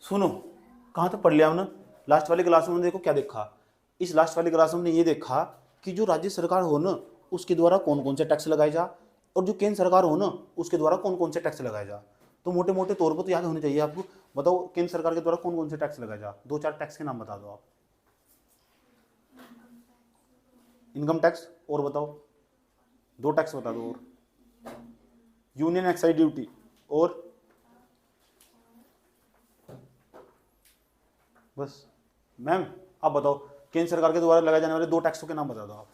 सुनो, कहाँ तक पढ़ लिया हमने? लास्ट वाली क्लास में देखो क्या देखा। इस लास्ट वाली क्लास में हमने ये देखा कि जो राज्य सरकार हो ना उसके द्वारा कौन कौन से टैक्स लगाए जा, और जो केंद्र सरकार हो ना उसके द्वारा कौन कौन से टैक्स लगाए जा। तो मोटे मोटे तौर पर तो याद होने चाहिए आपको। बताओ केंद्र सरकार के द्वारा कौन कौन से टैक्स लगाए जा, 2-4 टैक्स के नाम बता दो आप। इनकम टैक्स, और बताओ 2 टैक्स बता दो, और यूनियन एक्साइज ड्यूटी, और बस। मैम आप बताओ केंद्र सरकार के द्वारा लगाए जाने वाले 2 टैक्सों के नाम बता दो आप।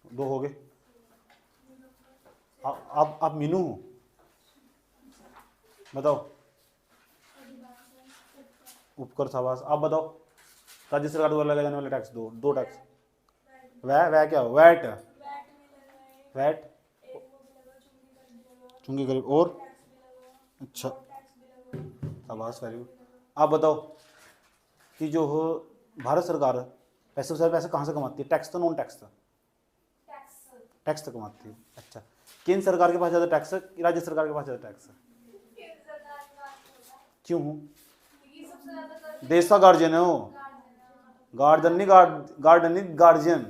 2 हो गए। आप मीनू हो, बताओ। उपकर साबास। आप बताओ राज्य सरकार द्वारा लगाए जाने वाले टैक्स, 2 टैक्स। वह क्या हो? वैट, वैट, चुंगी गरीब, और अच्छा शाबाश, वेरी गुड। आप बताओ कि जो हो भारत सरकार पैसे से पैसे कहाँ से कमाती है? टैक्स तो नॉन टैक्स था? टैक्स तो कमाती है। अच्छा, केंद्र सरकार के पास ज़्यादा टैक्स है, राज्य सरकार के पास ज़्यादा टैक्स है? क्यों हो? देश का गार्जियन है वो। गार्डन नहीं, गार्डन नहीं, गार्जियन।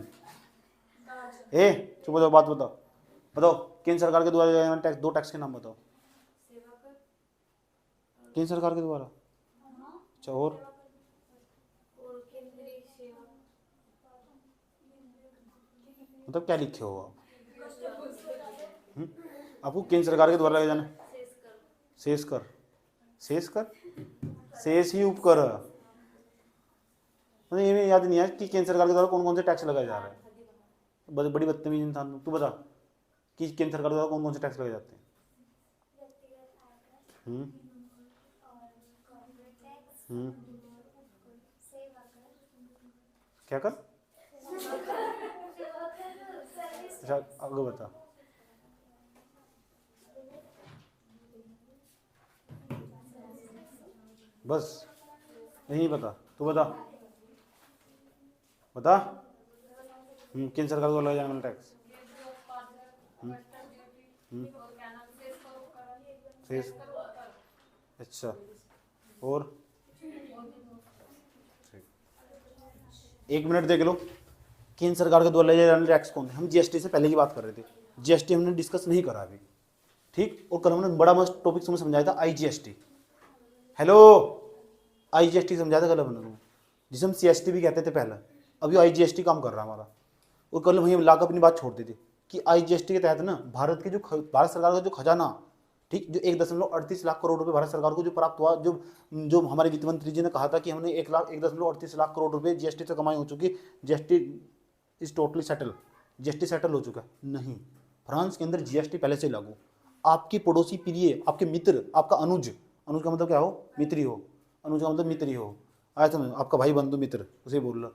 ए चुप हो जाओ, बात बताओ। बताओ केंद्र सरकार के द्वारा टैक्स, 2 टैक्स के नाम बताओ केंद्र सरकार के द्वारा। अच्छा, और मतलब क्या लिखे हो आप? आपको केंद्र सरकार के द्वारा लगाए जाना शेष कर, शेष कर, शेष ही उपकर। मतलब ये याद नहीं है कि केंद्र सरकार के द्वारा कौन कौन से टैक्स लगाए जा रहे हैं। बड़ी बदतमीज इंसान तू। बता कि केंद्र सरकार द्वारा कौन कौन से टैक्स लगाए जाते हैं? क्या कर? अच्छा आगे बता। बस यही बता, तू बता बता। केंद्र सरकार द्वारा लगाए जाने वाला टैक्स। शेष। अच्छा, और 1 मिनट देख लो। केंद्र सरकार के द्वारा लगाए जाने टैक्स कौन है? हम जीएसटी से पहले की बात कर रहे थे। जीएसटी हमने डिस्कस नहीं करा अभी, ठीक। और कल हमने बड़ा मस्त टॉपिक समझाया था, आईजीएसटी। हेलो, आईजीएसटी समझाया था कल हमने, जिसे हम सीएसटी भी कहते थे पहले। अभी आईजीएसटी काम कर रहा है हमारा। और कल वहीं लाकर अपनी बात छोड़ दी थी कि आईजीएसटी के तहत ना भारत सरकार का जो खजाना, ठीक, जो 1.38 लाख करोड़ रुपए भारत सरकार को जो प्राप्त हुआ, जो हमारे वित्त मंत्री जी ने कहा था कि हमने 1.38 लाख करोड़ रुपए जीएसटी से कमाई हो चुकी, GST is totally settle, GST settle हो चुका। नहीं, फ्रांस के अंदर जीएसटी पहले से लागू। आपकी पड़ोसी प्रिय, आपके मित्र, आपका अनुज, अनुज का मतलब क्या हो? मित्री हो। अनुज का मतलब मित्री हो। आया समझ? आपका भाई बंधु मित्र, उसे बोल रहा।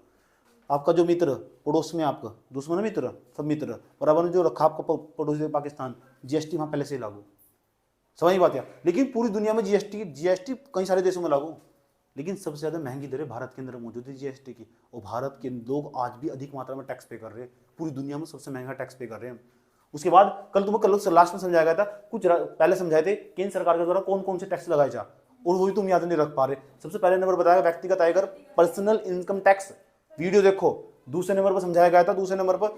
आपका जो मित्र पड़ोस में, आपका दुश्मन है मित्र, सब मित्र बराबर ने जो रखा आपको पड़ोसी पाकिस्तान, जीएसटी वहाँ पहले से लागू। समझ बात है? लेकिन पूरी दुनिया में जीएसटी कई सारे देशों में लागू, लेकिन सबसे ज़्यादा महंगी दरें भारत के अंदर मौजूद है जीएसटी की। और भारत के लोग आज भी अधिक मात्रा में टैक्स पे कर रहे हैं। पूरी दुनिया में सबसे महंगा टैक्स पे कर रहे हैं। उसके बाद कल लास्ट में समझाया गया था, कुछ पहले समझाए थे केंद्र सरकार के द्वारा कौन कौन से टैक्स लगाए जा, और वही तुम याद नहीं रख पा रहे। सबसे पहले नंबर बताया व्यक्तिगत आयकर, पर्सनल इनकम टैक्स, वीडियो देखो। दूसरे नंबर पर समझाया गया था, दूसरे नंबर पर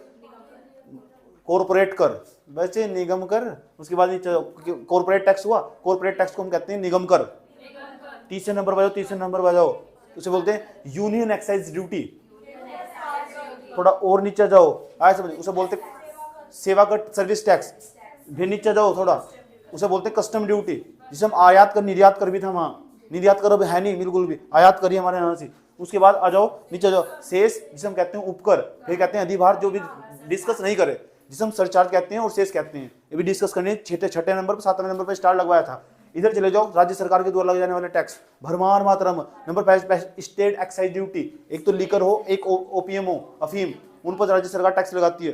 कॉर्पोरेट कर, वैसे निगम कर। उसके बाद कॉर्पोरेट टैक्स हुआ, कॉर्पोरेट टैक्स को हम कहते हैं निगम कर। तीसरे नंबर पर जाओ, उसे बोलते हैं यूनियन एक्साइज ड्यूटी। थोड़ा और नीचे जाओ, आए समझ, उसे बोलते सेवा कर, सर्विस टैक्स। फिर नीचे जाओ थोड़ा, उसे बोलते कस्टम ड्यूटी, जिसे हम आयात कर, निर्यात कर भी था वहाँ, निर्यात कर अब है नहीं बिल्कुल भी, आयात करिए हमारे यहाँ से। उसके बाद आ जाओ नीचे जाओ, शेष जिसे हम कहते हैं उपकर, फिर कहते हैं अधिभार, जो भी डिस्कस नहीं करे, जिसे हम सरचार्ज कहते हैं, और शेष कहते हैं। ये भी डिस्कस करने छठे नंबर पर, 7वें नंबर पर स्टार लगवाया था। इधर चले जाओ, राज्य सरकार के द्वारा लगाए जाने वाले टैक्स भरमार मात्रा में। नंबर 5 स्टेट एक्साइज ड्यूटी, एक तो लीकर हो, एक ओपीएम हो, अफीम, उन पर राज्य सरकार टैक्स लगाती है।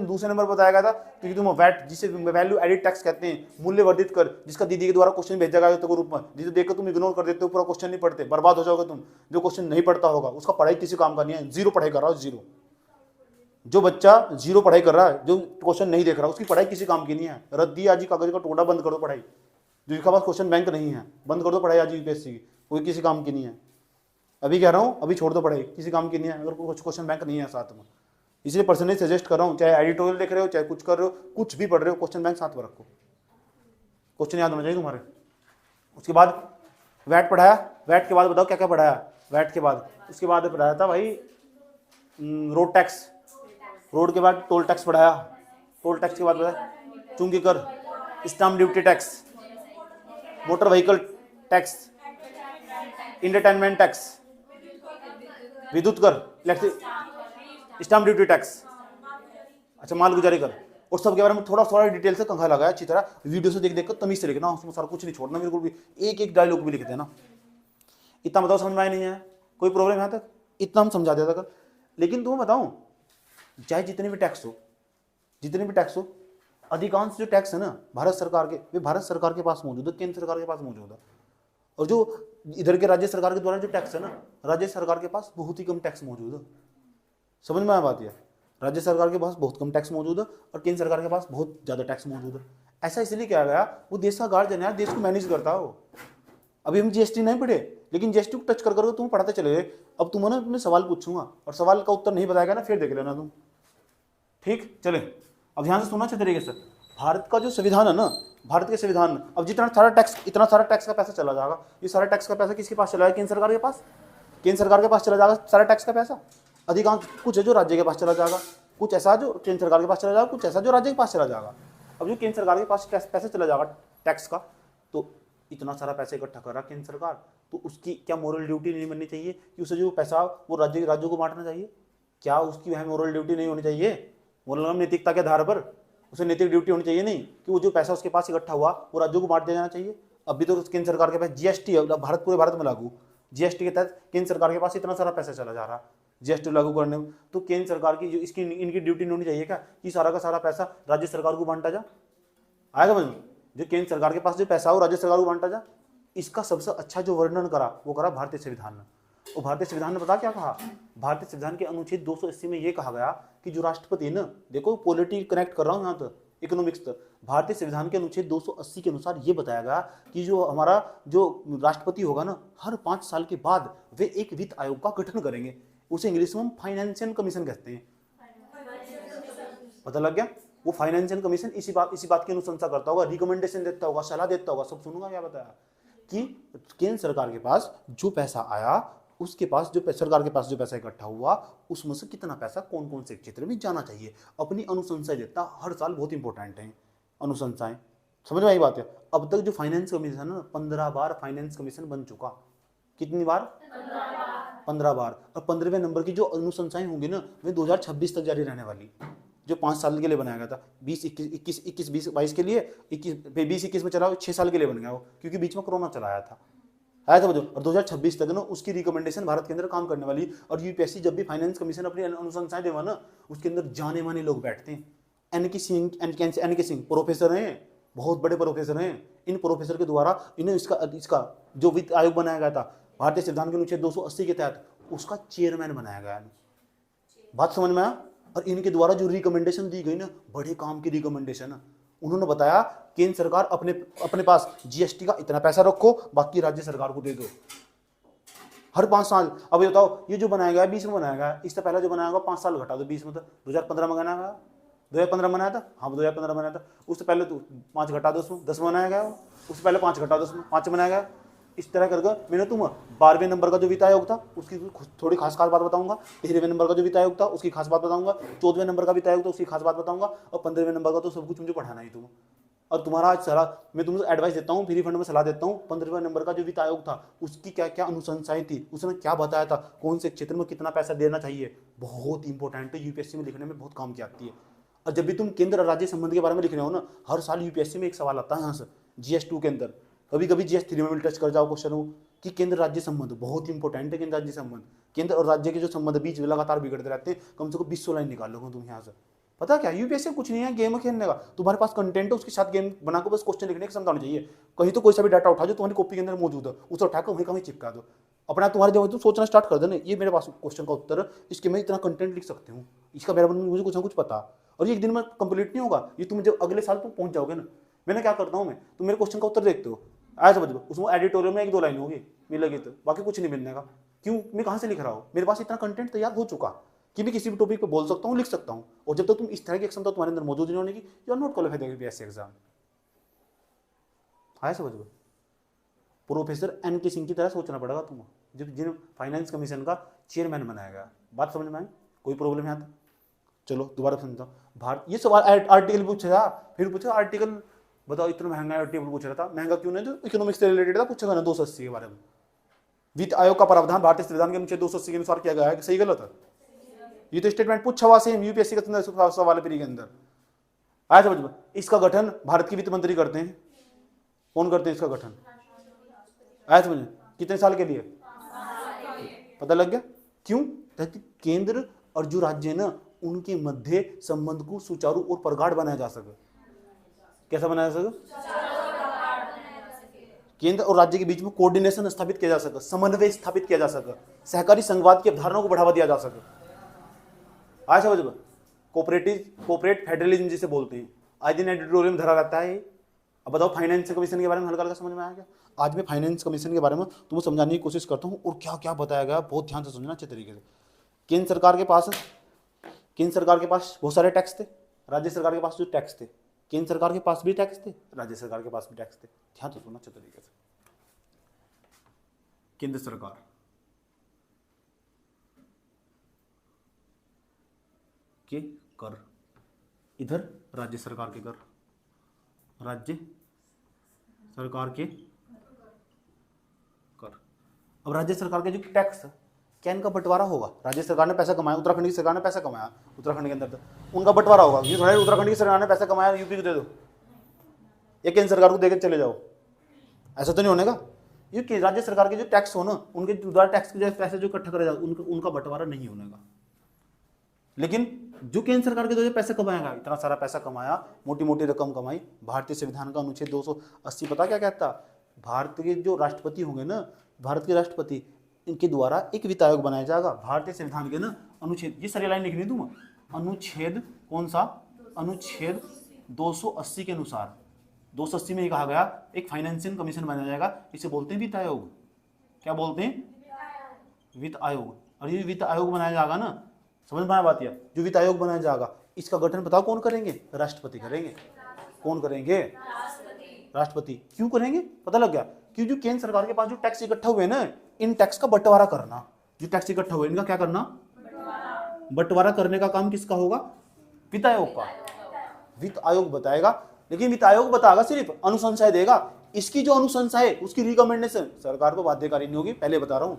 दूसरे नंबर पर बताया गया था क्योंकि तुम वैट, जिसे वैल्यू एडिड टैक्स कहते हैं, मूल्य वर्धित कर, जिसका दीदी के द्वारा क्वेश्चन भेजा गया तो रूप में, जिसे देखकर तुम इग्नोर कर देते हो, पूरा क्वेश्चन नहीं पढ़ते, बर्बाद हो जाओगे तुम। जो क्वेश्चन नहीं पढ़ता होगा उसका पढ़ाई किसी काम का नहीं है, जीरो पढ़ाई कर रहा हो, जीरो। जो बच्चा जीरो पढ़ाई कर रहा है, जो क्वेश्चन नहीं देख रहा, उसकी पढ़ाई किसी काम की नहीं है। रद्दी आजी कागज का टुकड़ा, बंद कर दो पढ़ाई, जिसके पास क्वेश्चन बैंक नहीं है, बंद कर दो पढ़ाई आज यूपीएससी की, कोई किसी काम की नहीं है। अभी कह रहा हूँ, अभी छोड़ दो पढ़ाई, किसी काम की नहीं है अगर कुछ क्वेश्चन बैंक नहीं है साथ में। इसलिए पर्सनली सजेस्ट कर रहा हूँ, चाहे एडिटोरियल देख रहे हो, चाहे कुछ कर रहे हो, कुछ भी पढ़ रहे हो, क्वेश्चन बैंक साथ में रखो, क्वेश्चन याद होना चाहिए तुम्हारे। उसके बाद वैट पढ़ाया, वैट के बाद बताओ क्या क्या पढ़ाया वैट के बाद। उसके बाद पढ़ाया था भाई रोड टैक्स, रोड के बाद टोल टैक्स पढ़ाया, टोल टैक्स के बाद बताया चूंकि कर, stamp duty tax, motor vehicle tax, entertainment tax, विद्युत कर, इलेक्ट्रिक, स्टाम्प ड्यूटी टैक्स, अच्छा मालगुजारी कर। और सब के बारे में थोड़ा थोड़ा डिटेल से कंघा लगाया अच्छी तरह, वीडियो से देख देख कर तमीज से लिखना, उसमें सारा कुछ नहीं छोड़ना बिल्कुल भी, एक एक डायलॉग भी लिख देना। इतना बताओ समझ में आया नहीं है, कोई प्रॉब्लम यहाँ तक, इतना हम समझा देता कर। लेकिन तुम्हें बताऊं, चाहे जितने भी टैक्स हो, जितने भी टैक्स हो, अधिकांश जो टैक्स है ना भारत सरकार के, वे भारत सरकार के पास मौजूद है, केंद्र सरकार के पास मौजूद है। और जो इधर के राज्य सरकार के द्वारा जो टैक्स है ना, राज्य सरकार के पास बहुत ही कम टैक्स मौजूद है। समझ में आया बात है, राज्य सरकार के पास बहुत कम टैक्स मौजूद है और केंद्र सरकार के पास बहुत ज़्यादा टैक्स मौजूद है। ऐसा इसलिए किया गया, वो देश का गार्जियन है, देश को मैनेज करता है वो। अभी हम जीएसटी नहीं पढ़े, लेकिन जीएसटी को टच कर करके तुम पढ़ाते चले गए। अब तुम ना तुम्हें सवाल पूछूंगा और सवाल का उत्तर नहीं बताएगा ना, फिर देख लेना तुम, ठीक। चले अब ध्यान से सुनना अच्छे तरीके से। भारत का जो संविधान है ना, भारत के संविधान में अब जितना सारा टैक्स, इतना सारा टैक्स का पैसा चला जाएगा, ये सारा टैक्स का पैसा किसके पास चला जाएगा? केंद्र सरकार के पास। केंद्र सरकार के पास चला जाएगा सारा टैक्स का पैसा। अधिकांश कुछ है जो राज्य के पास चला जाएगा, कुछ ऐसा जो केंद्र सरकार के पास चला जाएगा, कुछ ऐसा जो राज्य के पास चला जाएगा। अब जो केंद्र सरकार के पास पैसा चला जाएगा टैक्स का, तो इतना सारा पैसा इकट्ठा कर रहा केंद्र सरकार, तो उसकी क्या मोरल ड्यूटी नहीं बननी चाहिए कि उसे जो पैसा वो राज्यों को बांटना चाहिए? क्या उसकी वह मोरल ड्यूटी नहीं होनी चाहिए? मोरल नैतिकता के आधार पर उसे नैतिक ड्यूटी होनी चाहिए नहीं कि वो जो पैसा उसके पास इकट्ठा हुआ वो राज्यों को बांट दिया जाना चाहिए? अभी तो केंद्र सरकार के पास जीएसटी है, भारत पूरे भारत में लागू, जीएसटी के तहत केंद्र सरकार के पास इतना सारा पैसा चला जा रहा जीएसटी लागू करने में, तो केंद्र सरकार की जो इसकी इनकी ड्यूटी नहीं होनी चाहिए क्या कि सारा का सारा पैसा राज्य सरकार को बांटा जा? आएगा समझ में? जो केंद्र सरकार के पास जो पैसा हो राज्य सरकार को बांटा जा। इसका सबसे अच्छा जो वर्णन करा वो करा भारतीय संविधान ने। और भारतीय संविधान ने पता क्या कहा? भारतीय संविधान के अनुच्छेद 280 में ये कहा गया कि जो राष्ट्रपति ना, देखो पॉलिटी कनेक्ट कर रहा हूँ यहाँ तक, इकोनॉमिक्स तक। भारतीय संविधान के अनुच्छेद 280 के अनुसार ये बताया गया कि जो हमारा जो राष्ट्रपति होगा ना, हर 5 साल के बाद वे एक वित्त आयोग का गठन करेंगे। उसे इंग्लिश में हम फाइनेंशियल कमीशन कहते हैं। पता लग गया? वो फाइनेंशियल कमीशन इसी बात की अनुशंसा करता होगा, रिकमेंडेशन देता होगा, सलाह देता होगा। सब सुनूंगा क्या बताया कि केंद्र सरकार के पास जो पैसा आया, उसके पास जो सरकार के पास जो पैसा इकट्ठा हुआ, उसमें से कितना पैसा कौन कौन से क्षेत्र में जाना चाहिए, अपनी अनुशंसाएं देता हर साल। बहुत इंपॉर्टेंट है अनुशंसाएं। समझ में आई बात है? अब तक जो फाइनेंस कमीशन है ना, 15 बार फाइनेंस कमीशन बन चुका। कितनी बार? 15 बार। और 15वें नंबर की जो अनुशंसाएं होंगी ना, वे 2026 तक जारी रहने वाली। जो 5 साल के लिए बनाया गया था, 20 के लिए, 20-21 में चला, 6 साल के लिए बन गया वो, क्योंकि बीच में कोरोना चला आया था। आया था वो। और 2026 तक ना उसकी रिकमेंडेशन भारत के अंदर काम करने वाली। और यूपीएससी जब भी फाइनेंस कमीशन अपनी अनुशंसाएं देवा ना, उसके अंदर जाने माने लोग बैठते हैं। एनके सिंह प्रोफेसर हैं, बहुत बड़े प्रोफेसर हैं। इन प्रोफेसर के द्वारा इन्हें इसका जो वित्त आयोग बनाया गया था भारतीय संविधान के अनुच्छेद 280 के तहत, उसका चेयरमैन बनाया गया। बात समझ में आया? और इनके द्वारा जो रिकमेंडेशन दी गई ना, बड़े काम की रिकमेंडेशन है। उन्होंने बताया केंद्र सरकार अपने पास जीएसटी का इतना पैसा रखो, बाकी राज्य सरकार को दे दो हर 5 साल। अब ये बताओ, ये जो बनाया गया 20 में बनाया गया, इससे पहले जो बनाया गया 5 साल घटा दो 20 में, तो 2015 में बनाया गया, 2015 बनाया था। हाँ 2015 बनाया था। उससे पहले तो 5 घटा दो उसमें, 10 बनाया गया। उससे पहले 5 घटा दो उसमें, 5 बनाया गया। इस तरह करके मैंने तुम 12वें नंबर का जो वित्त आयोग था उसकी थोड़ी खास बात बताऊंगा, 13वें नंबर का जो वित्त आयोग था उसकी खास बात बताऊंगा, 14वें नंबर का वित्त आयोग था उसकी खास बात बताऊंगा, और 15वें नंबर का तो सब कुछ मुझे पढ़ाना ही तुम। और तुम्हारा आज सलाह मैं तुमसे एडवाइस देता हूँ, फ्री फंड में सलाह देता हूँ। 15वें नंबर का जो वित्त आयोग था उसकी क्या क्या अनुशंसाएं थी, उसने क्या बताया था, कौन से क्षेत्र में कितना पैसा देना चाहिए, बहुत इंपॉर्टेंट है, यूपीएससी में लिखने में बहुत काम की आती है। और जब भी तुम केंद्र और राज्य संबंध के बारे में लिख रहे हो ना, हर साल यूपीएससी में एक सवाल आता है यहाँ से GS2 के अंदर, कभी कभी GS3 में भी टच कर जाओ क्वेश्चन हो कि केंद्र राज्य संबंध बहुत इंपॉर्टेंट है। केंद्र राज्य संबंध, केंद्र और राज्य के जो संबंध बीच लगातार बिगड़ते रहते हैं। कम से कम 20 लाइन निकाल लो तुम यहाँ से। पता क्या, यूपीएससी कुछ नहीं है गेम खेलने का, तुम्हारे पास कंटेंट है, उसके साथ गेम बनाकर बस क्वेश्चन लिखने की क्षमता होनी चाहिए। कहीं तो कोई सा भी डाटा उठा जो तुम्हारी कॉपी के अंदर मौजूद है, उसे उठाकर वहीं कहीं चिपका दो। अपना तुम्हारे जब तुम सोचना स्टार्ट कर दो ना, ये मेरे पास क्वेश्चन का उत्तर है, इसके मैं इतना कंटेंट लिख सकती हूँ, इसका मेरा मुझे कुछ ना कुछ पता। और ये एक दिन में कंप्लीट नहीं होगा, ये तुम जब अगले साल तुम पहुंच जाओगे ना, मैंने क्या करता हूँ, मैं तुम मेरे क्वेश्चन का उत्तर देखते हो, आया समझ लो, उसमें एडिटोरियल में 1-2 लाइन होगी मिलेगी, तो बाकी कुछ नहीं मिलने का। क्यों? मैं कहाँ से लिख रहा हूँ, मेरे पास इतना कंटेंट तैयार हो चुका कि मैं किसी भी टॉपिक पे बोल सकता हूँ, लिख सकता हूँ। और जब तक तुम इस तरह की क्षमता तुम्हारे अंदर मौजूद नहीं होने की, you are not qualified UPSC exam. आया समझ लो, प्रोफेसर एन के सिंह की तरह सोचना पड़ेगा तुम्हें, जिन फाइनेंस कमीशन का चेयरमैन बनाया गया। बात समझ में आई? कोई प्रॉब्लम है? आता चलो दोबारा समझता हूँ। भारत, ये सवाल आर्टिकल पूछा था, फिर पूछा आर्टिकल बताओ, इतना महंगा आर्टिकल पूछ रहा था, महंगा क्यों नहीं, जो इकोनॉमिक्स से रिलेटेड था, पूछा ना 280 के बारे में। वित्त आयोग का प्रावधान भारतीय संविधान के अनुच्छेद 280 के अनुसार किया गया है, सही गलत है? ये तो स्टेटमेंट पूछा हुआ सेम यूपीएससी का सवाल पीढ़ी के अंदर। आया समझ में? इसका गठन भारत के वित्त मंत्री करते हैं। कौन करते हैं इसका गठन? आया समझ? कितने साल के लिए? पता लग गया क्यों? ताकि केंद्र और जो राज्य है ना, उनके मध्य संबंध को सुचारू और प्रगाढ़ बनाया जा सके। कैसा बनाया जा सके? केंद्र और राज्य के बीच में कोऑर्डिनेशन स्थापित किया जा सके, समन्वय स्थापित किया जा सके, सहकारी संघवाद की अवधारणा को बढ़ावा दिया जा सके। आया समझ में? कोऑपरेट फेडरलिज्म जिसे बोलते हैं, आज दिन एडिटोरियल में धरा रहता है। अब बताओ फाइनेंस कमीशन के बारे में हल्का हल्का समझ में आया क्या? आज मैं फाइनेंस कमीशन के बारे में तुम्हें समझाने की कोशिश करता हूँ, और क्या क्या बताया गया बहुत ध्यान से समझना अच्छे तरीके से। केंद्र सरकार के पास बहुत सारे टैक्स थे, राज्य सरकार के पास जो टैक्स थे, केंद्र सरकार के पास भी टैक्स थे, राज्य सरकार के पास भी टैक्स थे। ध्यान से सुनना अच्छे तरीके से। केंद्र सरकार के कर, इधर राज्य सरकार के कर, राज्य सरकार के कर। अब राज्य सरकार के जो टैक्स, क्या इनका बंटवारा होगा? राज्य सरकार ने पैसा कमाया, उत्तराखंड की सरकार ने पैसा कमाया, उत्तराखंड के अंदर तो उनका बंटवारा होगा। ये थोड़ा उत्तराखंड की सरकार ने पैसा कमाया यूपी को दे दो, या केंद्र सरकार को देकर चले जाओ, ऐसा तो नहीं होने का। ये राज्य सरकार के जो टैक्स हो ना, उनके द्वारा टैक्स के पैसे जो इकट्ठा करे जाओ, उनका बंटवारा नहीं होने का। लेकिन जो केंद्र सरकार के जो पैसे कमाएगा, इतना सारा पैसा कमाया, मोटी मोटी रकम कमाई, भारतीय संविधान का अनुच्छेद 280 पता क्या कहता? भारत के जो राष्ट्रपति होंगे ना, भारत के राष्ट्रपति, इनके द्वारा एक वित्त आयोग बनाया जाएगा। भारतीय संविधान के ना अनुच्छेद, ये सारी लाइन लिखनी तुम, अनुच्छेद कौन सा? अनुच्छेद 280 के अनुसार, 280 में कहा गया एक फाइनेंशियल कमीशन बनाया जाएगा, इसे बोलते हैं वित्त आयोग। क्या बोलते हैं? वित्त आयोग। और ये वित्त आयोग बनाया जाएगा ना, समझ में आया बात? यह जो वित्त आयोग बनाया जाएगा, इसका गठन बताओ कौन करेंगे? राष्ट्रपति करेंगे। कौन करेंगे? राष्ट्रपति। क्यों करेंगे? पता लग गया? क्योंकि जो केंद्र सरकार के पास जो टैक्स इकट्ठा हुए ना, इन टैक्स का बंटवारा करना, जो टैक्स इकट्ठा हुए इनका क्या करना? बंटवारा करने का काम किसका होगा? वित्त आयोग का। वित्त आयोग बताएगा, लेकिन वित्त आयोग बताएगा सिर्फ, अनुशंसाएं देगा। इसकी जो अनुशंसा है, उसकी रिकमेंडेशन सरकार को बाध्यकारी नहीं होगी, पहले बता रहा हूं।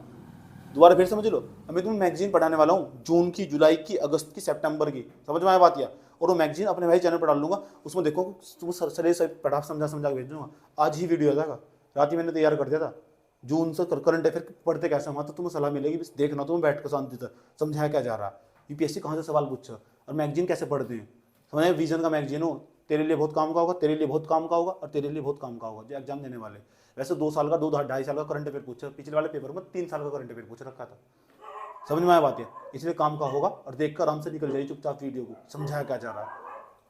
दोबारा फिर समझ लो, मैं तुम्हें मैगजीन पढ़ाने वाला हूँ, जून की, जुलाई की, अगस्त की, सितंबर की, समझ में आया बात? या और वो मैगजीन अपने भाई चैनल पर डाल लूंगा, उसमें देखो तुम सर पढ़ा समझा के भेज दूंगा। आज ही वीडियो आ जाएगा, रात ही मैंने तैयार कर दिया था। जून से करंट अफेयर पढ़ते कैसे हुआ, तो तुम्हें सलाह मिलेगी, बस देखना तुम्हें बैठ कर शांति से समझाया क्या जा रहा है, यूपीएससी कहाँ से सवाल पूछा, और मैगजीन कैसे पढ़ते हैं। समझ, विजन का मैगजीन हो, तेरे लिए बहुत काम का होगा, तेरे लिए बहुत काम का होगा, और तेरे लिए बहुत काम का होगा जो एग्जाम देने वाले। वैसे 2 साल का, 2-2.5 साल का करंट अफेयर पूछा, पिछले वाले पेपर में 3 साल का करंट अफेयर पूछ रखा था। समझ में आया बात है? इसलिए काम का होगा, और देखकर आराम से निकल जाइए चुपचाप वीडियो को, समझाया क्या जा रहा है।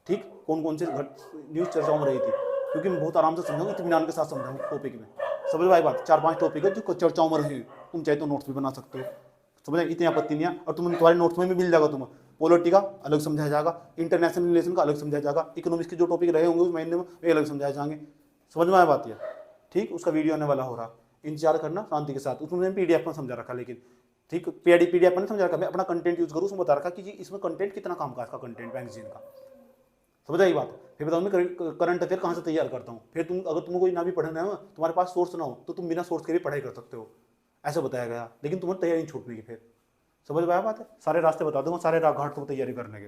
ठीक, कौन कौन से न्यूज़ चर्चाओं में रही थी, क्योंकि मैं बहुत आराम से समझाऊँ, इत्मीनान के साथ समझाऊँ टॉपिक में। समझ में आई बात? 4-5 टॉपिक है जो चर्चाओं में रही, तुम चाहे तो नोट्स भी बना सकते हो। समझ, इतनी आपत्ति नहीं है। और तुम्हारे नोट्स में भी मिल जाएगा, तुम्हें पॉलिटी का अलग समझाया जाएगा, इंटरनेशनल रिलेशन का अलग समझाया जाएगा, इकोनॉमिक्स के जो टॉपिक रहे होंगे उस महीने में वे अलग समझाए जाएंगे। समझ में आया बात? है ठीक, उसका वीडियो आने वाला हो रहा, इंतजार करना शांति के साथ। उसमें पीडीएफ में समझा रखा, लेकिन ठीक पीडीएफ में समझा रखा, मैं अपना कंटेंट यूज करूँ, उसमें बता रखा कि जी इसमें कंटेंट कितना काम का, इसका कंटेंट मैगजीन का। समझ आई बात? फिर बताऊँ मैं करंट अफेयर कहाँ से तैयार करता हूँ। फिर तुम अगर तुम्हें कोई ना भी पढ़ना है, तुम्हारे पास सोर्स ना हो, तो तुम बिना सोर्स के भी पढ़ाई कर सकते हो, ऐसा बताया गया। लेकिन तुम्हें तैयारी नहीं छूटने की। फिर समझ में आया बात है? सारे रास्ते बता दूंगा, सारे घाट को तैयारी करने के।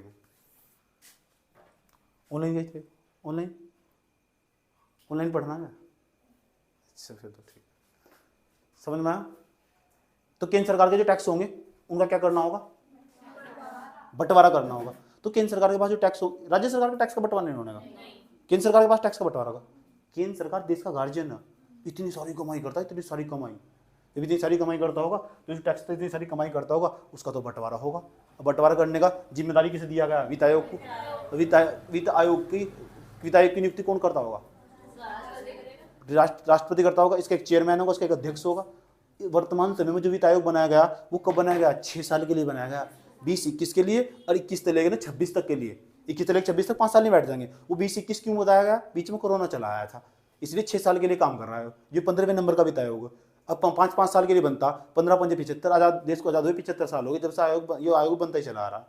ऑनलाइन गए थे, ऑनलाइन पढ़ना है, अच्छा फिर तो ठीक। समझ में आया? तो केंद्र सरकार के जो टैक्स होंगे उनका क्या करना होगा? बंटवारा करना होगा। तो केंद्र सरकार के पास जो टैक्स हो, राज्य सरकार के टैक्स का बंटवारा नहीं होने का, केंद्र सरकार के पास टैक्स का बंटवारा होगा। केंद्र सरकार देश का गार्जियन है, इतनी सारी कमाई करता है, इतनी सारी कमाई, जब इतनी सारी कमाई करता होगा तो जो टैक्स इतनी सारी कमाई करता होगा उसका तो बंटवारा होगा। अब बंटवारा करने का जिम्मेदारी किसे दिया गया? वित्त आयोग को। वित्त आयोग की नियुक्ति कौन करता होगा? राष्ट्रपति करता होगा, इसका एक चेयरमैन होगा, उसका एक अध्यक्ष होगा। वर्तमान समय में जो वित्त आयोग बनाया गया वो कब बनाया गया? 6 साल के लिए बनाया गया, 20-21 के लिए, और 21 से लेकर 26 तक के लिए। 21 से लेकर 26 तक 5 साल नहीं बैठ जाएंगे। वो 20-21 क्यों बताया गया? बीच में कोरोना चला आया था, इसलिए 6 साल के लिए काम कर रहा है। ये 15वें नंबर का वित्त आयोग। अब 5-5 साल के लिए बनता, 15-5 75, आजाद देश को आजाद हुए 75 साल हो गए जब से ये आयोग बनता ही चला आ रहा।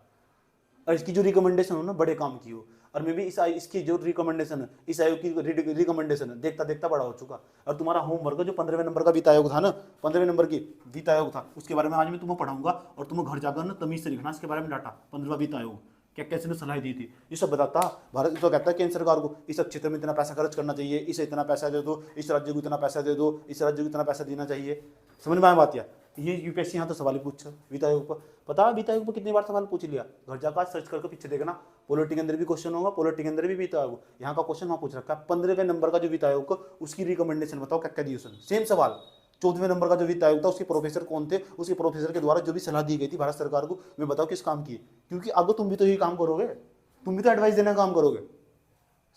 और इसकी जो रिकमेंडेशन हो ना, बड़े काम की हो। और मैं भी इसकी जो रिकमेंडेशन है, इस आयोग की रिकमेंडेशन है, देखता देखता बड़ा हो चुका। और तुम्हारा होमवर्क जो 15वें नंबर का वित्त आयोग था ना, 15वें नंबर की वित्त आयोग था, उसके बारे में आज मैं तुम्हें पढ़ाऊंगा। और तुम्हें घर जाकर ना तमीज से लिखना इसके बारे में डाटा। 15वां वित्त आयोग क्या कैसे ने सलाह दी थी, ये सब बताता। भारत तो कहता है केंद्र सरकार को इस क्षेत्र में इतना पैसा खर्च करना चाहिए, इसे इतना पैसा दे दो, इस राज्य को इतना पैसा दे दो, इस राज्य को इतना पैसा देना चाहिए। समझ में आया बात? ये यूपीएससी यहाँ तो सवाल ही पूछा वित्त आयोग पर। पता है वित्त आयोग पर कितनी बार सवाल पूछ लिया? घर जाकर सर्च करके पीछे देखना, पॉलिटी के अंदर भी क्वेश्चन होगा, पॉलिटी के अंदर भी वित्त आयोग यहाँ का क्वेश्चन वहाँ पूछ रखा है। 15वें नंबर का जो वित्त आयोग को उसकी रिकमेंडेशन बताओ क्या क्या दी उसने। सेम सवाल 14वें नंबर का जो वित्त आयोग था उसके प्रोफेसर कौन थे, उसके प्रोफेसर के द्वारा जो भी सलाह दी गई थी भारत सरकार को, वे बताओ किस काम की है। क्योंकि आगे तुम भी तो यही काम करोगे, तुम भी तो एडवाइस देने का काम करोगे।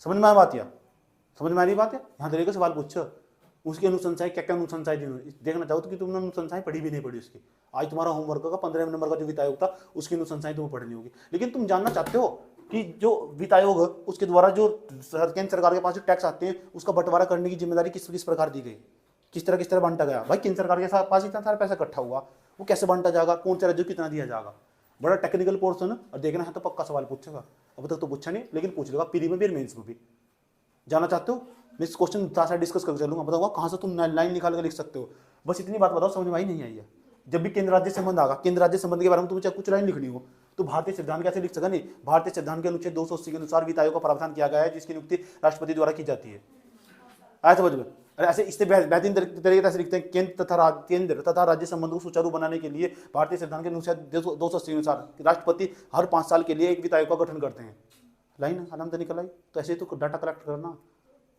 समझ में आया बात? समझ में आ रही बात है? यहाँ तरीके सवाल पूछो उसकी अनुशंसाएं क्या क्या अनुशंसाएं देखना चाहो तो कि तुमने अनुशंसाएं पढ़ी भी नहीं पढ़ी उसकी। आज तुम्हारा होमवर्क का 15वें नंबर का जो वित्त आयोग था उसकी अनुशंसाएं तुम्हें पढ़नी होगी। लेकिन तुम जानना चाहते हो कि जो वित्त आयोग है उसके द्वारा जो केंद्र सरकार के पास जो टैक्स आते हैं उसका बंटवारा करने की जिम्मेदारी किस किस प्रकार दी गई, किस तरह बांटा गया। भाई केंद्र सरकार के पास इतना सारा पैसा इकट्ठा हुआ, वो कैसे बांटा जाएगा, कौन से राज्य को कितना दिया जाएगा। बड़ा टेक्निकल पोर्सन है और देखना है तो पक्का सवाल पूछेगा। अब तक तो पूछा नहीं लेकिन पूछ लेगा प्री में भी मेंस में भी। जानना चाहते हो? मैं इस क्वेश्चन साथ डिस्कस करके चलूंगा, बताऊंगा कहाँ से तुम लाइन निकाल कर लिख सकते हो। बस इतनी बात बताओ, समझ में आई नहीं आई है? जब भी केंद्र राज्य संबंध आगा, केंद्र राज्य संबंध के बारे में तुम्हें चाहे कुछ लाइन लिखनी हो तो भारतीय संविधान कैसे लिख सका नहीं। भारतीय संविधान के अनुच्छेद 280 के अनुसार वित्त आयोग का प्रावधान किया गया है जिसकी नियुक्ति राष्ट्रपति द्वारा की जाती है। आया समझ में? अरे ऐसे इससे बेहतरीन तरीके से लिखते हैं, केंद्र तथा राज्य संबंध को सुचारू बनाने के लिए भारतीय संविधान के अनुच्छेद 280 के अनुसार राष्ट्रपति हर 5 साल के लिए एक वित्त आयोग का गठन करते हैं। लाइन आराम से निकल आई। तो ऐसे तो डाटा कलेक्ट करना,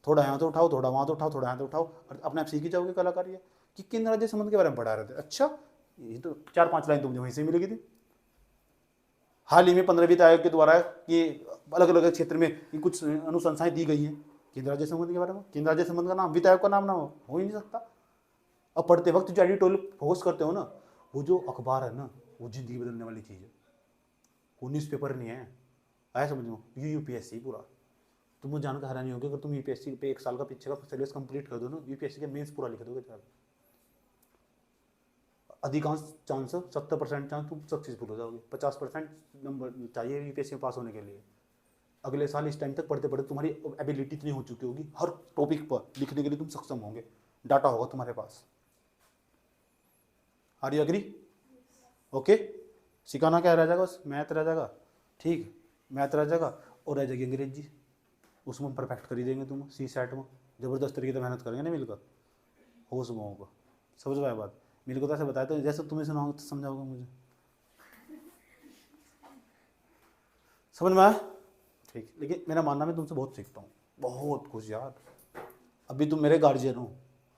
थोड़ा यहाँ तो उठाओ, थोड़ा वहाँ तो उठाओ, थोड़ा यहाँ तो उठाओ, और अपने आप सीख ही जाओगे कलाकारी है कि केंद्र राज्य संबंध के बारे में पढ़ा रहे थे। अच्छा, ये तो 4-5 लाइन तुमने वहीं से मिलेगी थी। हाल ही में 15वें वित्त आयोग के द्वारा ये अलग अलग क्षेत्र में कुछ अनुशंसाएं दी गई हैं केंद्र राज्य संबंध के बारे में। केंद्र राज्य संबंध का नाम वित्त आयोग का नाम ना हो ही नहीं सकता। अब पढ़ते वक्त जो एडिटोरियल फोकस करते हो ना, वो जो अखबार है ना, वो जिंदगी बदलने वाली चीज़ है, वो न्यूज़पेपर नहीं है। आया समझ लो? ये यूपीएससी पूरा तुम जानकर हैरानी होगी अगर तुम यूपीएससी पे 1 साल का पीछे का सिलेबस कंप्लीट कर दो ना, यूपीएससी के मेंस पूरा लिख दोगे। अधिकांश चांस 70% चांस तुम सक्सेसफुल हो जाओगे। 50% नंबर चाहिए यूपीएससी में पास होने के लिए। अगले साल इस टाइम तक पढ़ते पढ़ते तुम्हारी एबिलिटी इतनी हो चुकी होगी, हर टॉपिक पर लिखने के लिए तुम सक्षम होंगे, डाटा होगा तुम्हारे पास। Are you agree? ओके। सिखाना क्या रह जाएगा? बस मैथ रह जाएगा, ठीक, मैथ रह जाएगा और रह जाएगी अंग्रेजी। उसमें परफेक्ट कर ही देंगे तुम सी सेट में, ज़बरदस्त तरीके से मेहनत करेंगे ना मिलकर, हो सुबह होगा। समझ में बात? मेरे को तो ऐसे बताया तो जैसे तुम्हें सुनाओगे तो समझाओगे मुझे। समझ में आया? ठीक। लेकिन मेरा मानना मैं तुमसे बहुत सीखता हूँ, बहुत कुछ यार। अभी तुम मेरे गार्जियन हो,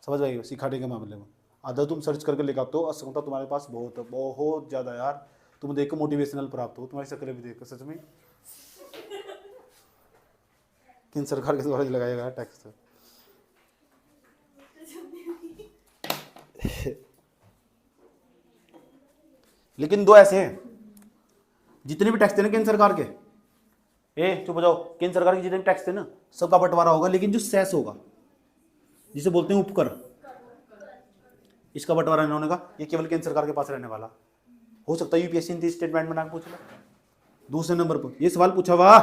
समझ आएगी सिखाने के मामले में। आधा तुम सर्च करके लेकर आते हो, असमता तुम्हारे पास बहुत है, बहुत ज़्यादा यार। तुम देखो मोटिवेशनल प्राप्त हो, तुम्हारी शक्लें भी देखो सच में। किन सरकार के द्वारा लगाया गया टैक्स? लेकिन दो ऐसे हैं, जितने भी टैक्स थे ना केंद्र सरकार के, चुप हो जाओ, केंद्र सरकार के जितने भी टैक्स थे ना सबका बंटवारा होगा, लेकिन जो सेस होगा जिसे बोलते हैं उपकर, इसका बंटवारा नहीं होने का, ये केवल केंद्र सरकार के पास रहने वाला। हो सकता है यूपीएससी ने स्टेटमेंट बना के पूछ ला। दूसरे नंबर पर ये सवाल पूछा हुआ,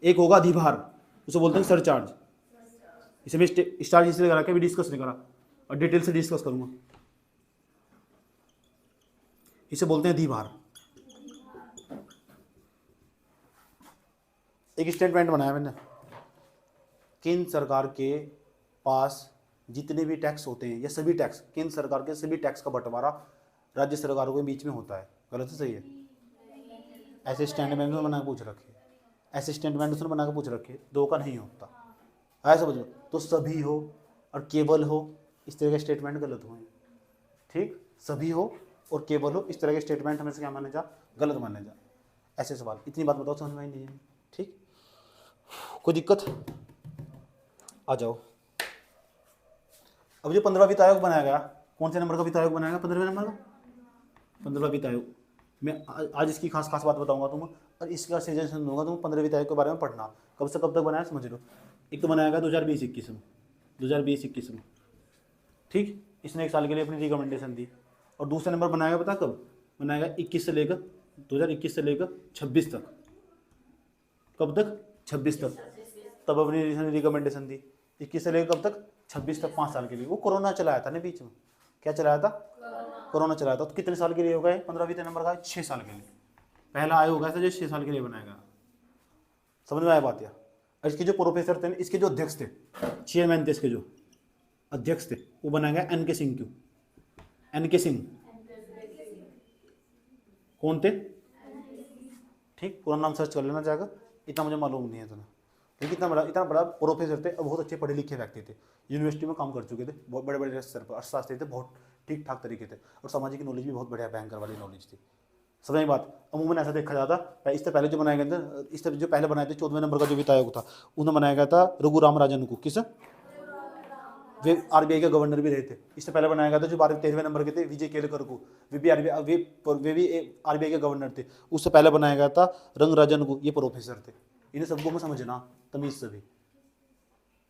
एक होगा अधिभार, उसे बोलते हैं सरचार्ज। इसे मैं स्टार्च इसलिए करा के भी डिस्कस नहीं करा और डिटेल से डिस्कस करूंगा। इसे बोलते हैं अधिभार। एक स्टेटमेंट बनाया मैंने, केंद्र सरकार के पास जितने भी टैक्स होते हैं या सभी टैक्स, केंद्र सरकार के सभी टैक्स का बंटवारा राज्य सरकारों के बीच में होता है। गलत है सही है? ऐसे स्टेटमेंट बना के पूछ रखे, ऐसे स्टेटमेंट उसने बना के पूछ रखे, दो का नहीं होता। आया समझ में? तो सभी हो और केवल हो, इस तरह के स्टेटमेंट गलत हुए। ठीक, सभी हो और केवल हो, इस तरह के स्टेटमेंट हमें से क्या माने जा? गलत माने जा। ऐसे सवाल, इतनी बात बताओ, समझ में नहीं है? ठीक, कोई दिक्कत? आ जाओ। अब जो 15वां वित्त आयोग बनाया गया, कौन से नंबर का वित्त आयोग बनाया गया? 15वें नंबर का 15वां वित्त आयोग। मैं आज इसकी खास खास बात बताऊंगा तुम्हें, और इसका सजेशन दूंगा तुम 15वें वित्त आयोग के बारे में पढ़ना। कब से कब तक बनाया समझ लो। एक तो बनाया गया 2020-21 में, 2020-21 में, ठीक, इसने 1 साल के लिए अपनी रिकमेंडेशन दी। और दूसरा नंबर बनाया गया, पता कब बनाया गया? 21 से लेकर 2021 से लेकर 26 तक। कब तक? 26 तक, तब अपनी रिकमेंडेशन दी। 21 से लेकर कब तक? 26 तक, 5 साल के लिए। वो कोरोना चलाया था ना बीच में, क्या चलाया था? कोरोना चलाया था। तो कितने साल के लिए होगा? 15 वित्त नंबर का 6 साल के लिए। पहला आयोग होगा जो 6 साल के लिए बनाया गया। समझ में आया बात? या इसके जो प्रोफेसर थे, इसके जो अध्यक्ष थे, चेयरमैन थे, इसके जो अध्यक्ष थे, वो बनाया गया एन के सिंह। क्यों एन के सिंह? कौन थे? ठीक, पूरा नाम सर्च कर लेना जाएगा, इतना मुझे मालूम नहीं है इतना, लेकिन इतना बड़ा प्रोफेसर थे और बहुत अच्छे पढ़े लिखे व्यक्ति थे, यूनिवर्सिटी में काम कर चुके थे, बहुत बड़े बड़े स्तर पर अर्थशास्त्री थे, बहुत ठीक ठाक तरीके थे, और सामाजिक नॉलेज भी बहुत बढ़िया बैंकर वाली नॉलेज थी। समझ में बात? अमूमन ऐसा देखा जाता, इससे पहले जो बनाए गए थे, इससे जो पहले बनाए थे 14वें नंबर का जो वित्त आयोग था, उन्हें बनाया गया था रघुराम राजन को। किस? वे आरबीआई के गवर्नर भी रहे थे। इससे पहले बनाया गया था जो 13वें नंबर के थे, विजय केलकर को, वे भी आरबीआई के गवर्नर थे। उससे पहले बनाया गया था रंगराजन को, ये प्रोफेसर थे। इन्हें सबको में समझना तमीज से भी,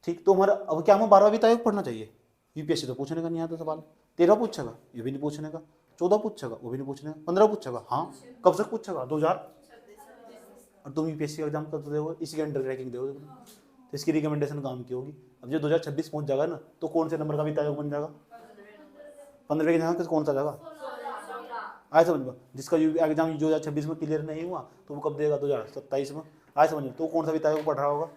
ठीक। तो हमारा अब क्या हमें 12वां वित्त आयोग पढ़ना चाहिए? यूपीएससी तो पूछने का नहीं आता सवाल। 13 पूछेगा, ये भी नहीं पूछने का। 14 पूछेगा, वो भी नहीं पूछने का। 15 पूछेगा, हाँ कब तक पूछेगा? 2000। और तुम यूपीएससी का एग्जाम कब दोगे? इसी के अंडर रैंकिंग दोगे, तो इसकी रिकमेंडेशन काम की होगी। अब जो 2026 पहुंच जाएगा ना, तो कौन से नंबर का वित्त आयोग बन जाएगा? 15वें के जगह कौन सा जाएगा? आए समझ में? जिसका एग्जाम 2026 में क्लियर नहीं हुआ, तो वो कब देगा? 2027 में। आए समझ में? तो कौन सा वित्त आयोग पढ़ रहा होगा?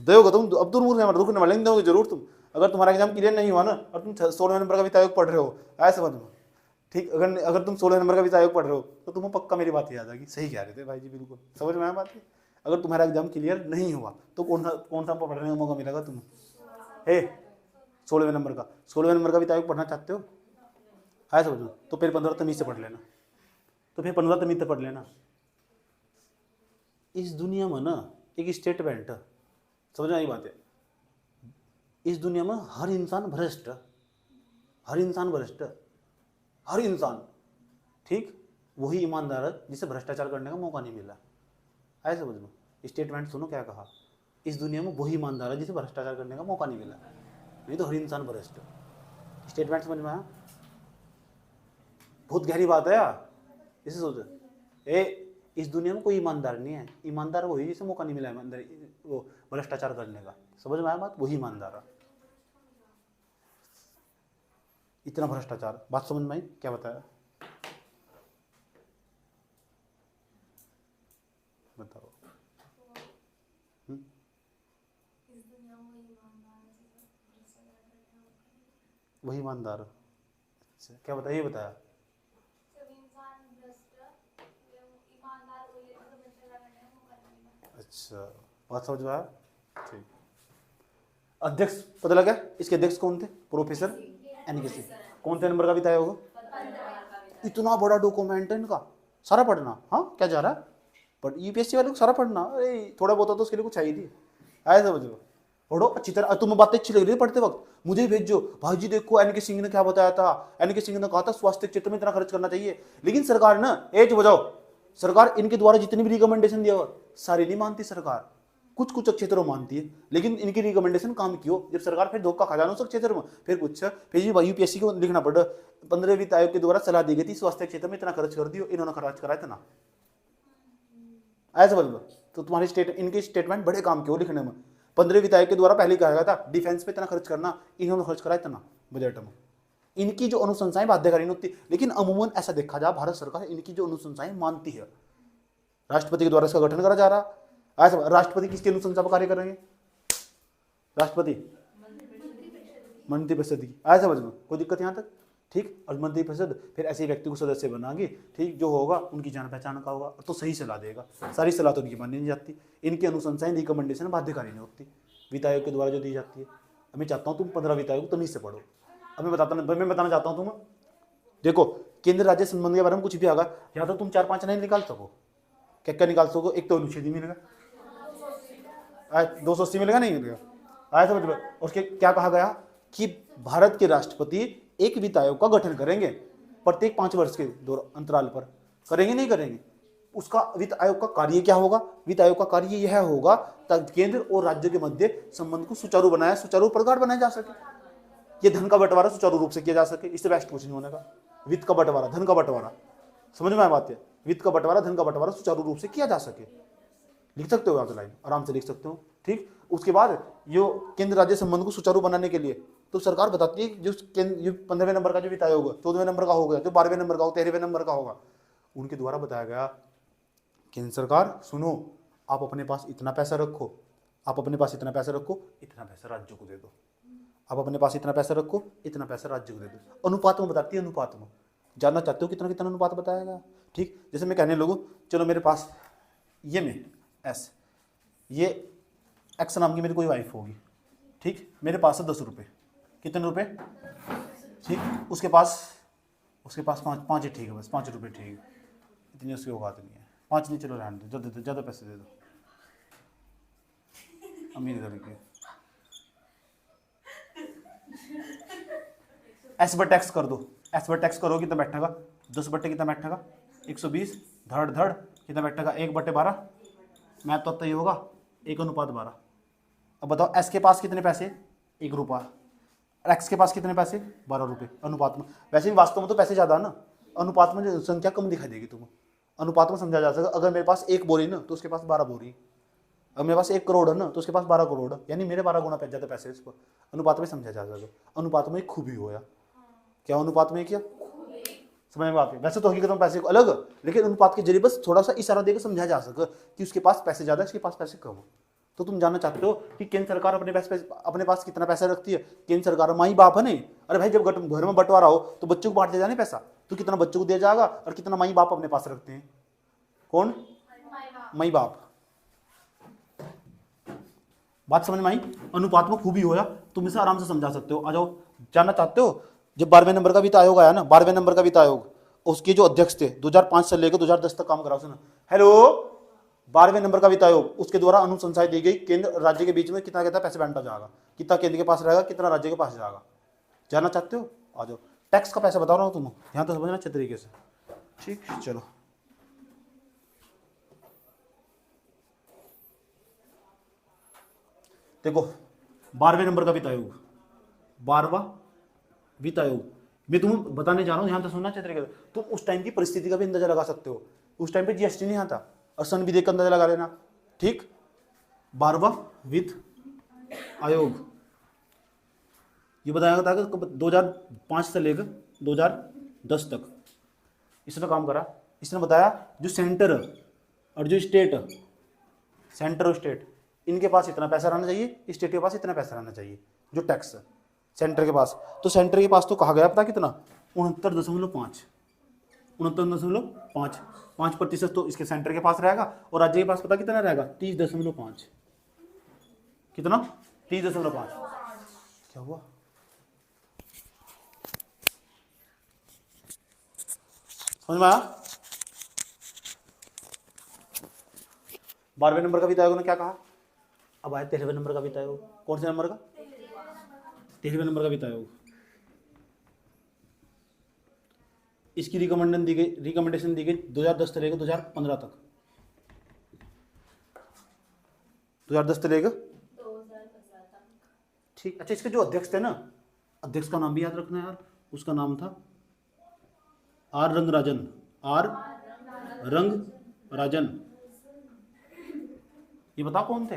दोगे तुम। अब तुम रुकने वाले दोगे जरूर तुम, अगर तुम्हारा एग्जाम क्लियर नहीं हुआ ना, और तुम 16वें नंबर का वित्त आयोग पढ़ रहे हो, आए समझ में? ठीक, अगर तुम 16 नंबर का वित्त आयोग पढ़ रहे हो, तो तुम्हें पक्का मेरी बात याद आएगी। सही कह रहे थे भाई जी, बिल्कुल समझ में आया बात है। अगर तुम्हारा एग्जाम क्लियर नहीं हुआ, तो कौन सा पढ़ने का मौका मिलेगा तुम्हें? 16वें नंबर का। 16वें नंबर का वित्त आयोग पढ़ना चाहते हो? आए समझ में? तो फिर 15 तमीज से पढ़ लेना, तो फिर 15 तमीज से पढ़ लेना। इस दुनिया में ना एक स्टेटमेंट, समझ में आई बात है? इस दुनिया में हर इंसान भ्रष्ट, हर इंसान भ्रष्ट, हर इंसान, ठीक। वही ईमानदार है जिसे भ्रष्टाचार करने का मौका नहीं मिला। ऐसे समझ लो, स्टेटमेंट सुनो क्या कहा। इस दुनिया में वही ईमानदार है जिसे भ्रष्टाचार करने का मौका नहीं मिला, नहीं तो हर इंसान भ्रष्ट। स्टेटमेंट समझ में आया? बहुत गहरी बात है यार, इसे सोचो। इस दुनिया में कोई ईमानदार नहीं है, ईमानदार वही जिसे मौका नहीं मिला ईमानदार वो भ्रष्टाचार करने का। समझ में आया बात? वही ईमानदार है। इतना भ्रष्टाचार, बात समझ में आई? क्या बताया? बताओ। वही ईमानदार। अच्छा, क्या बताइए? बताया। अच्छा, बात समझ में आया? ठीक। अध्यक्ष पता लगा? इसके अध्यक्ष कौन थे? प्रोफेसर एन के सिंह। कौन से नंबर का वित्त आयोग? इतना बड़ा डॉक्यूमेंट है इनका, सारा पढ़ना। हाँ क्या जा रहा है? बट यूपीएससी वाले को सारा पढ़ना, अरे थोड़ा बहुत तो उसके लिए कुछ चाहिए थी। आया समझ लो, पढ़ो अच्छी तरह। तुम्हें बातें अच्छी लग रही है पढ़ते वक्त, मुझे ही भेजो भाई जी देखो एन के सिंह ने क्या बताया था। एन के सिंह ने कहा था स्वास्थ्य क्षेत्र में इतना खर्च करना चाहिए, लेकिन सरकार ना एज बजाओ, सरकार इनके द्वारा जितनी भी रिकमेंडेशन दिया हुआ सारी नहीं मानती सरकार, कुछ कुछ क्षेत्रों में मानती है, लेकिन इनकी रिकमेंडेशन काम की हो। जब सरकार फिर धोखा खा जाना उस क्षेत्र में, फिर कुछ फिर यूपीएससी को लिखना पड़ा 15वें वित्त आयोग के द्वारा सलाह दी गई थी स्वास्थ्य क्षेत्र में इतना खर्च कर दियो, इन्होंने खर्च करा इतना। ऐसा बोल लो तो तुम्हारी इनके स्टेटमेंट बड़े काम के हो लिखने में। 15वें वित्त आयोग के द्वारा पहले कहा गया था डिफेंस पे इतना खर्च करना, इन्होंने खर्च करा इतना बजट में। इनकी जो अनुशंसाएं बाध्यकारी नहीं होती, लेकिन अमूमन ऐसा देखा जाए भारत सरकार इनकी जो अनुशंसाएं मानती है। राष्ट्रपति के द्वारा इसका गठन करा जा रहा। ऐसा राष्ट्रपति किसकी अनुशंसा पर कार्य करेंगे? राष्ट्रपति मंत्रिपरिषद की। आया समझ में? कोई दिक्कत यहाँ तक? ठीक। और मंत्रिपरिषद फिर ऐसे व्यक्ति को सदस्य बनाएगी, ठीक, जो होगा उनकी जान पहचान का होगा तो सही सलाह देगा। सारी सलाह तो उनकी मानी नहीं जाती। इनकी अनुशंसाएं रिकमेंडेशन बाध्यकारी नहीं होती वित्त आयोग के द्वारा जो दी जाती है। अब मैं चाहता हूँ तुम 15 वित्त आयोग तमीज से पढ़ो। अब मैं बताना चाहता हूँ तुम्हें, देखो केंद्र राज्य संबंध के बारे में कुछ भी आगा, यहाँ तो तुम 4-5 नहीं निकाल सको। क्या क्या निकाल सको? एक तो अनुच्छेद मिलेगा, 280 मिलेगा, नहीं मिलेगा? आया समझ में? उसके क्या कहा गया कि भारत के राष्ट्रपति एक वित्त आयोग का गठन करेंगे प्रत्येक 5 वर्ष के अंतराल पर। करेंगे नहीं करेंगे? उसका वित्त आयोग का कार्य क्या होगा? वित्त आयोग का कार्य यह होगा ताकि केंद्र और राज्य के मध्य संबंध को सुचारू प्रगाढ़ बनाया जा सके, ये धन का बंटवारा सुचारू रूप से किया जा सके। इससे बेस्ट कुछ नहीं होने का। वित्त का बंटवारा, धन का बंटवारा, समझ में आया बात है? वित्त का बंटवारा, धन का बंटवारा सुचारू रूप से किया जा सके। लिख सकते हो आप लाइन, आराम से लिख सकते हो, ठीक। उसके बाद यो केंद्र राज्य संबंध को सुचारू बनाने के लिए तो सरकार बताती है जो 15वें नंबर का जो वित्त आयोग 14वें नंबर का होगा, जो 12वें नंबर का होगा, 13वें नंबर का होगा, उनके द्वारा बताया गया केंद्र सरकार सुनो, आप अपने पास इतना पैसा रखो, आप अपने पास इतना पैसा रखो, इतना पैसा राज्य को दे दो, आप अपने पास इतना पैसा रखो, इतना पैसा राज्य को दे दो। अनुपात में बताती है, अनुपात में। जानना चाहते हो कितना कितना अनुपात बताएगा? ठीक, जैसे मैं कहने लगूँ चलो मेरे पास ये में एस, ये एक्स नाम की मेरी कोई वाइफ होगी, ठीक, मेरे पास है 10 रुपये, कितने रुपए, ठीक, उसके पास पाँच ही ठीक है, बस 5 रुपये ठीक है, इतनी उसकी औकात नहीं है, 5 नहीं, चलो रहने दो, ज़्यादा पैसे दे दो, अमीर घर के। एस पर टैक्स कर दो, एस पर टैक्स करो कितना बैठेगा, 10 बट्टे कितना बैठेगा 120, धड़ धड़ कितना बैठेगा 1/12, मैथ तो ये होगा 1:12। अब बताओ एस के पास कितने पैसे, 1 रुपया, एक्स के पास कितने पैसे, 12 रुपये। अनुपात में, वैसे भी वास्तव में तो पैसे ज़्यादा है ना, अनुपात में जो संख्या कम दिखाई देगी तुम्हें, अनुपात में समझा जा सकता है। अगर मेरे पास 1 बोरी ना तो उसके पास 12 बोरी, अगर मेरे पास 1 करोड़ है ना तो उसके पास 12 करोड़, यानी मेरे 12 गुना ज़्यादा पैसे इस पर, अनुपात में समझा जा सकता। अनुपात में खूबी होया, क्या अनुपात में किया, समझ में आती है। वैसे तो हकीकत में पैसे को अलग, लेकिन अनुपात के जरिए बस थोड़ा सा इशारा देकर समझा जा सके कि उसके पास पैसे ज़्यादा, इसके पास पैसे कम। तो तुम जानना चाहते हो कि केंद्र सरकार अपने पास कितना पैसा रखती है? केंद्र सरकार माई बाप है नहीं, अरे भाई जब घर में बंटवारा हो तो बच्चों को बांट दिया जाए नहीं पैसा, तो कितना बच्चों को दिया जाएगा और कितना माई बाप अपने पास रखते हैं? कौन? माई बाप। बात समझ में आई? अनुपात में खूबी होया, तुम इसे आराम से समझा सकते हो। आ जाओ, जानना चाहते हो जब 12वें नंबर का वित्त आयोग आया ना, 12वें नंबर का वित्त आयोग, उसके जो अध्यक्ष थे 2005 से लेकर 2010 तक काम करा उसने। हेलो, 12वें नंबर का वित्त आयोग, उसके द्वारा अनुशंसाएं दी गई केंद्र राज्य के बीच में कितना कहता है पैसे बांटा जाएगा, कितना केंद्र के पास रहेगा, कितना राज्य के पास जाएगा। जानना चाहते हो? आ जाओ, टैक्स का पैसा बता रहा हूँ तुम यहाँ तो समझना अच्छे तरीके से, ठीक। चलो देखो, 12वें नंबर का वित्त आयोग, 12वां वित्त आयोग, मैं तुम्हें बताने जा रहा हूँ, ध्यान से सुनना चाहिए तरीके से। तुम उस टाइम की परिस्थिति का भी अंदाजा लगा सकते हो। उस टाइम पे जीएसटी नहीं आता, और सन भी देख कर अंदाजा लगा लेना, ठीक। 12वां वित्त आयोग ये बताया था कि 2005 से लेकर 2010 तक इसने काम करा। इसने बताया जो सेंटर और जो स्टेट, सेंटर और स्टेट, इनके पास इतना पैसा रहना चाहिए, स्टेट के पास इतना पैसा रहना चाहिए, जो टैक्स सेंटर के पास। तो सेंटर के पास तो कहा गया पता कितना, 69.5, 69.5% तो इसके सेंटर के पास रहेगा, और राज्य के पास पता कितना रहेगा, 30.5। कितना? 30.5। क्या हुआ? समझ में आया? 12वें नंबर का वित्त आयोग ने क्या कहा? अब आया 13वें नंबर का वित्त आयोग। कौन से नंबर का? 13वें नंबर का वित्त आयोग। इसकी रिकमेंडेशन दी गई 2010 से लेकर 2015 तक, 2010 से लेकर, ठीक। अच्छा, इसके जो अध्यक्ष थे ना, अध्यक्ष का नाम भी याद रखना यार, उसका नाम था आर रंगराजन, आर रंगराजन। ये बताओ कौन थे?